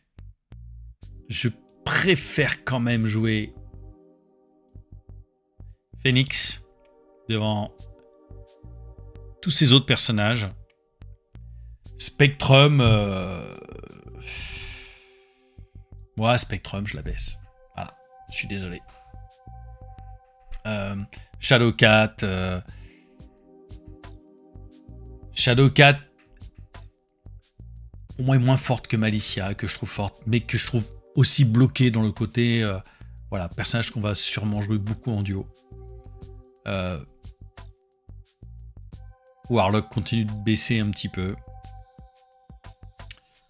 je préfère quand même jouer Phoenix devant tous ces autres personnages. Spectrum, moi, Spectrum, je la baisse. Voilà, je suis désolé. Shadowcat, Shadowcat, au moins est moins forte que Malicia, que je trouve forte, mais que je trouve aussi bloquée dans le côté, voilà, personnage qu'on va sûrement jouer beaucoup en duo. Warlock continue de baisser un petit peu.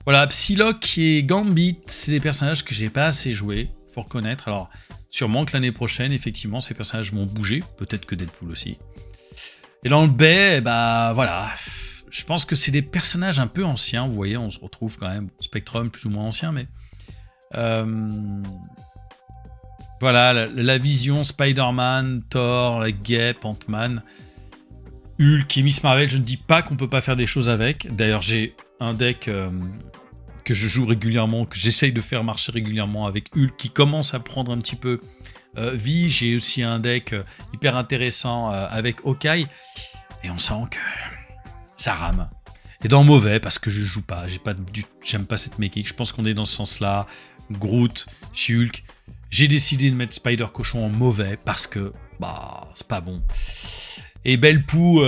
Voilà, Psylocke et Gambit, c'est des personnages que j'ai pas assez joués, faut reconnaître. Alors, sûrement que l'année prochaine, effectivement, ces personnages vont bouger, peut-être que Deadpool aussi. Et dans le B, bah voilà, je pense que c'est des personnages un peu anciens, vous voyez, on se retrouve quand même, Spectrum plus ou moins ancien, mais... voilà, la Vision, Spider-Man, Thor, la Guêpe, Ant-Man, Hulk et Miss Marvel, je ne dis pas qu'on peut pas faire des choses avec. D'ailleurs, j'ai un deck que je joue régulièrement, que j'essaye de faire marcher régulièrement avec Hulk, qui commence à prendre un petit peu vie. J'ai aussi un deck hyper intéressant avec Hawkeye, et on sent que ça rame. Et dans mauvais, parce que je joue pas, j'aime pas cette mécanique. Je pense qu'on est dans ce sens-là. Groot, Hulk. J'ai décidé de mettre Spider Cochon en mauvais parce que bah c'est pas bon. Et Bellepou,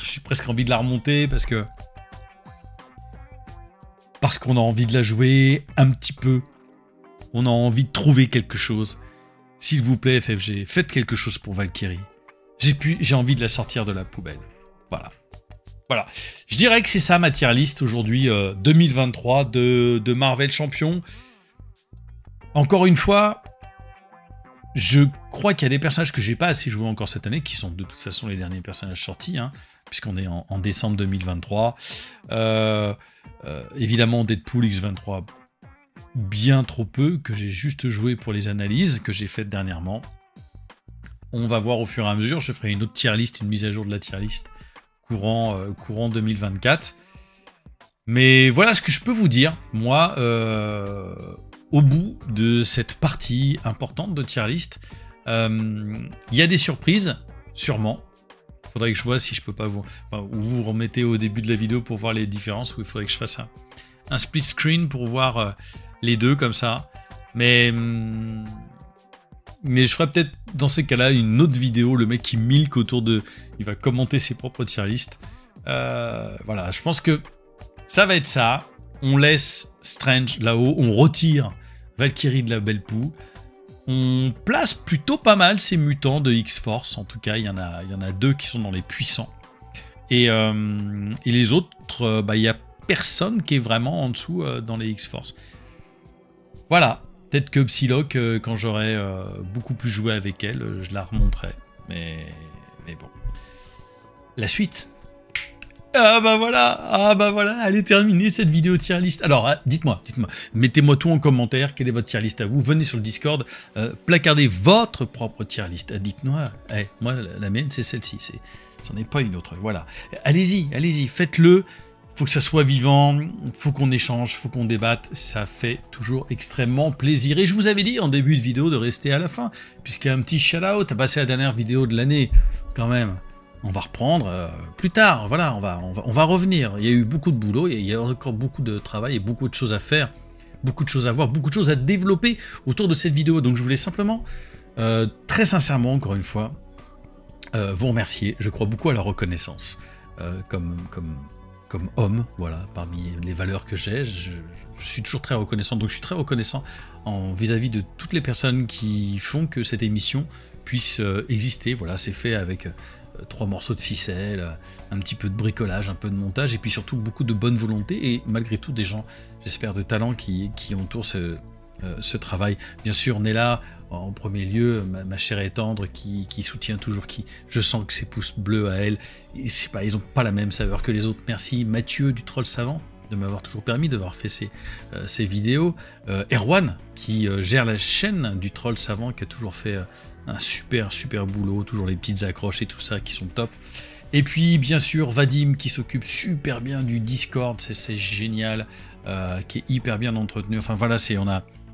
j'ai presque envie de la remonter parce qu'on a envie de la jouer un petit peu. On a envie de trouver quelque chose. S'il vous plaît, FFG, faites quelque chose pour Valkyrie. J'ai envie de la sortir de la poubelle. Voilà. Voilà. Je dirais que c'est ça ma tier list aujourd'hui 2023 de Marvel Champion. Encore une fois, je crois qu'il y a des personnages que j'ai pas assez joué encore cette année, qui sont de toute façon les derniers personnages sortis, hein, puisqu'on est en décembre 2023. Évidemment, Deadpool X23, bien trop peu, que j'ai juste joué pour les analyses que j'ai faites dernièrement. On va voir au fur et à mesure, je ferai une autre tier list, une mise à jour de la tier list courant 2024. Mais voilà ce que je peux vous dire, moi, au bout de cette partie importante de tier list. Il y a des surprises, sûrement. Il faudrait que je vois si je peux pas vous... Enfin, ou vous remettez au début de la vidéo pour voir les différences, ou il faudrait que je fasse un split screen pour voir les deux comme ça. Mais je ferai peut-être dans ces cas-là une autre vidéo, le mec qui milk autour de... Il va commenter ses propres tier list. Voilà, je pense que ça va être ça. On laisse Strange là-haut, on retire Valkyrie de la Bellepou. On place plutôt pas mal ces mutants de X-Force. En tout cas, il y en a deux qui sont dans les puissants. Et les autres, il n'y a personne qui est vraiment en dessous dans les X-Force. Voilà. Peut-être que Psylocke, quand j'aurai beaucoup plus joué avec elle, je la remonterai. Mais bon. La suite. Ah bah voilà, elle est terminée cette vidéo tier list. Alors, dites-moi, mettez-moi tout en commentaire, quelle est votre tier list à vous, venez sur le Discord, placardez votre propre tier list, dites-moi, moi la mienne c'est celle-ci, c'en est pas une autre, voilà. Allez-y, faites-le, faut que ça soit vivant, faut qu'on échange, faut qu'on débatte, ça fait toujours extrêmement plaisir. Et je vous avais dit en début de vidéo de rester à la fin, puisqu'il y a un petit shout-out à passer la dernière vidéo de l'année, quand même. On va reprendre plus tard, voilà, on va revenir. Il y a eu beaucoup de boulot, il y a encore beaucoup de travail et beaucoup de choses à faire, beaucoup de choses à voir, beaucoup de choses à développer autour de cette vidéo. Donc je voulais simplement, très sincèrement, encore une fois, vous remercier. Je crois beaucoup à la reconnaissance comme homme, voilà, parmi les valeurs que j'ai. Je suis toujours très reconnaissant, donc je suis très reconnaissant vis-à-vis de toutes les personnes qui font que cette émission puisse exister. Voilà, c'est fait avec... 3 morceaux de ficelle, un petit peu de bricolage, un peu de montage, et puis surtout beaucoup de bonne volonté, et malgré tout des gens, j'espère, de talent qui entourent ce travail. Bien sûr, Nella, en premier lieu, ma chère et tendre, qui soutient toujours, je sens que ses pouces bleus à elle, je sais pas, ils ont pas la même saveur que les autres. Merci Mathieu du Troll Savant de m'avoir toujours permis d'avoir fait ces vidéos. Erwan, qui gère la chaîne du Troll Savant, qui a toujours fait un super boulot, toujours les petites accroches et tout ça qui sont top. Et puis bien sûr Vadim, qui s'occupe super bien du Discord, c'est génial, qui est hyper bien entretenu. Enfin voilà,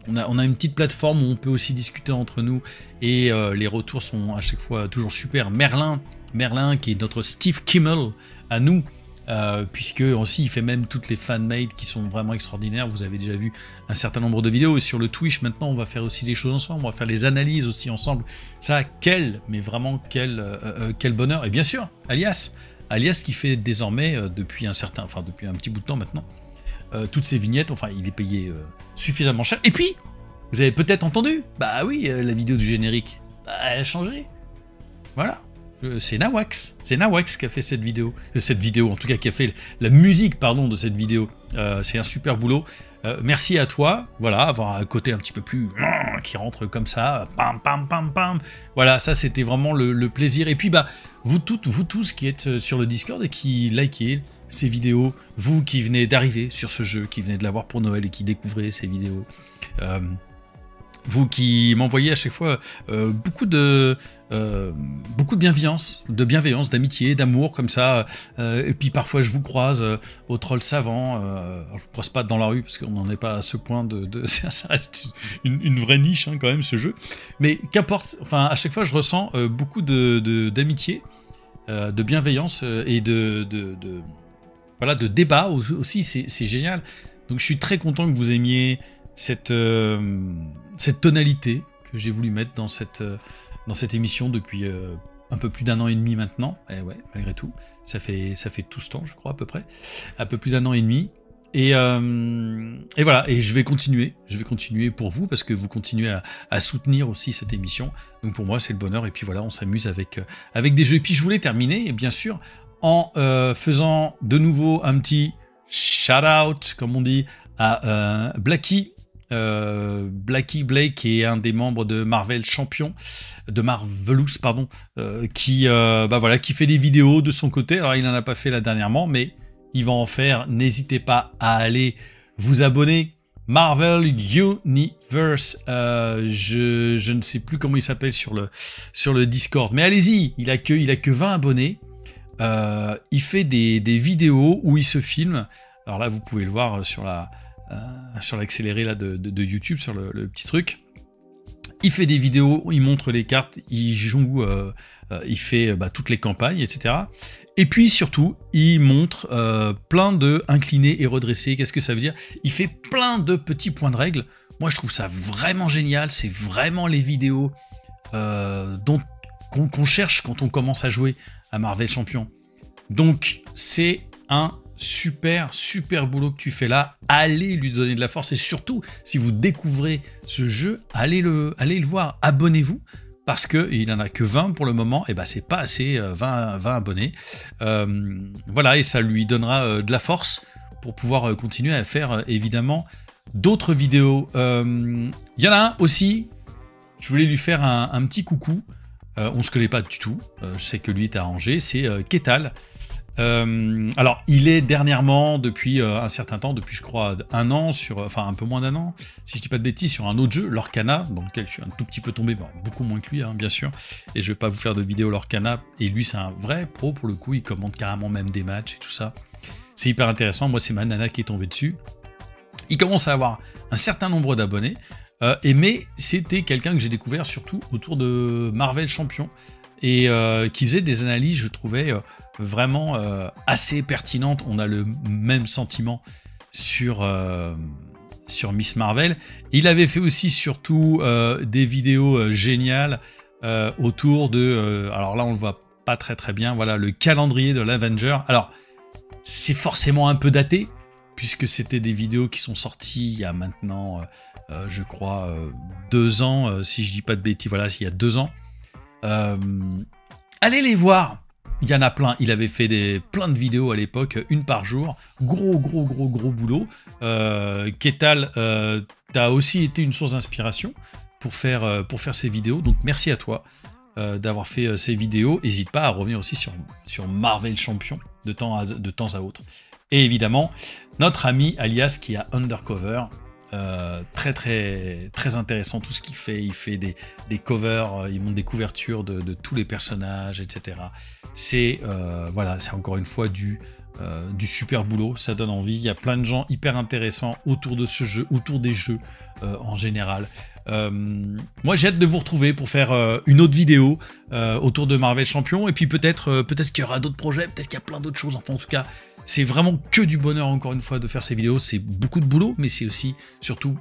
on a une petite plateforme où on peut aussi discuter entre nous, et les retours sont à chaque fois toujours super. Merlin qui est notre Steve Kimmel à nous, puisque aussi il fait même toutes les fanmade qui sont vraiment extraordinaires. Vous avez déjà vu un certain nombre de vidéos, et sur le Twitch maintenant on va faire aussi des choses ensemble, on va faire les analyses aussi ensemble. Ça, mais vraiment quel bonheur. Et bien sûr Alias qui fait désormais depuis un petit bout de temps maintenant, toutes ces vignettes. Enfin, il est payé suffisamment cher. Et puis, vous avez peut-être entendu, bah oui, la vidéo du générique, elle a changé. Voilà, c'est Nawax qui a fait cette vidéo, en tout cas qui a fait la musique, pardon, de cette vidéo. C'est un super boulot. Merci à toi, voilà, avoir un côté un petit peu plus qui rentre comme ça, pam pam pam pam. Voilà, ça c'était vraiment le plaisir. Et puis bah vous tous qui êtes sur le Discord et qui likez ces vidéos, vous qui venez d'arriver sur ce jeu, qui venez de l'avoir pour Noël et qui découvrez ces vidéos, vous qui m'envoyez à chaque fois beaucoup de bienveillance, d'amitié, d'amour comme ça, et puis parfois je vous croise au Troll Savant. Alors je vous croise pas dans la rue parce qu'on n'en est pas à ce point ça reste une vraie niche hein, quand même ce jeu, mais qu'importe. Enfin à chaque fois je ressens beaucoup d'amitié, de bienveillance et de débat aussi. C'est génial. Donc je suis très content que vous aimiez cette tonalité que j'ai voulu mettre dans cette émission depuis un peu plus d'1 an et demi maintenant. Et ouais, malgré tout, ça fait tout ce temps, je crois, à peu près. Un peu plus d'1 an et demi. Et voilà, et je vais continuer pour vous, parce que vous continuez à soutenir aussi cette émission. Donc pour moi, c'est le bonheur. Et puis voilà, on s'amuse avec des jeux. Et puis je voulais terminer, bien sûr, en faisant de nouveau un petit shout-out, comme on dit, à Blacky Blake, qui est un des membres de Marvelous Champion, qui fait des vidéos de son côté. Alors il n'en a pas fait là dernièrement, mais il va en faire. N'hésitez pas à aller vous abonner. Marvel Universe, je ne sais plus comment il s'appelle sur le Discord, mais allez-y, il a que 20 abonnés. Il fait des vidéos où il se filme. Alors là, vous pouvez le voir sur l'accéléré là de YouTube, sur le petit truc. Il fait des vidéos, il montre les cartes, il joue, il fait toutes les campagnes, etc. Et puis surtout, il montre plein de inclinés et redressés. Qu'est-ce que ça veut dire? Il fait plein de petits points de règle. Moi, je trouve ça vraiment génial. C'est vraiment les vidéos qu'on cherche quand on commence à jouer à Marvel Champion. Donc, c'est un super boulot que tu fais là. Allez lui donner de la force, et surtout si vous découvrez ce jeu, allez le voir, abonnez-vous, parce que il en a que 20 pour le moment, et c'est pas assez, 20 abonnés, voilà, et ça lui donnera de la force pour pouvoir continuer à faire évidemment d'autres vidéos. Il y en a un aussi, je voulais lui faire un petit coucou. On se connaît pas du tout, je sais que lui est à Angers, c'est Ketal. Alors, il est dernièrement, depuis un certain temps, depuis je crois 1 an, un peu moins d'1 an, si je dis pas de bêtises, sur un autre jeu, Lorcana, dans lequel je suis un tout petit peu tombé, beaucoup moins que lui, hein, bien sûr, et je vais pas vous faire de vidéo Lorcana, et lui c'est un vrai pro pour le coup, il commente carrément même des matchs et tout ça. C'est hyper intéressant, moi c'est ma nana qui est tombée dessus. Il commence à avoir un certain nombre d'abonnés, mais c'était quelqu'un que j'ai découvert surtout autour de Marvel Champion, et qui faisait des analyses, je trouvais, vraiment assez pertinentes. On a le même sentiment sur Miss Marvel. Il avait fait aussi surtout des vidéos géniales autour de... alors là, on le voit pas très bien, voilà, le calendrier de l'Avenger. Alors, c'est forcément un peu daté, puisque c'était des vidéos qui sont sorties il y a maintenant, je crois, 2 ans, si je dis pas de bêtises, voilà, il y a 2 ans. Allez les voir, Il y en a plein. Il avait fait plein de vidéos à l'époque, une par jour. Gros boulot. Ketal, t'as aussi été une source d'inspiration pour faire ces vidéos. Donc merci à toi d'avoir fait ces vidéos. N'hésite pas à revenir aussi sur Marvel Champion de temps à autre. Et évidemment, notre ami Alias qui a Undercover. Très intéressant tout ce qu'il fait. Il fait des covers, il monte des couvertures de tous les personnages, etc. C'est encore une fois du super boulot. Ça donne envie. Il y a plein de gens hyper intéressants autour de ce jeu, autour des jeux en général. Moi j'ai hâte de vous retrouver pour faire une autre vidéo autour de Marvel Champion, et puis peut-être qu'il y aura d'autres projets, peut-être qu'il y a plein d'autres choses. Enfin en tout cas, c'est vraiment que du bonheur encore une fois de faire ces vidéos. C'est beaucoup de boulot, mais c'est aussi surtout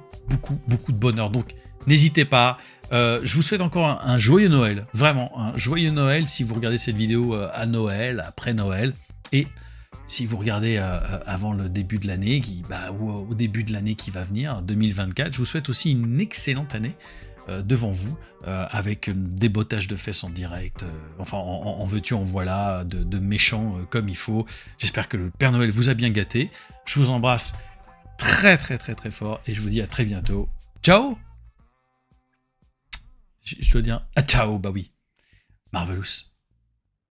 beaucoup de bonheur. Donc n'hésitez pas. Je vous souhaite encore un joyeux Noël, vraiment un joyeux Noël si vous regardez cette vidéo à Noël, après Noël, et si vous regardez avant le début de l'année, ou au début de l'année qui va venir, 2024, je vous souhaite aussi une excellente année devant vous, avec des bottages de fesses en direct, enfin en veux-tu, en voilà, de méchants comme il faut. J'espère que le Père Noël vous a bien gâté. Je vous embrasse très fort, et je vous dis à très bientôt. Ciao. Je dois dire ciao, bah oui, Marvelous.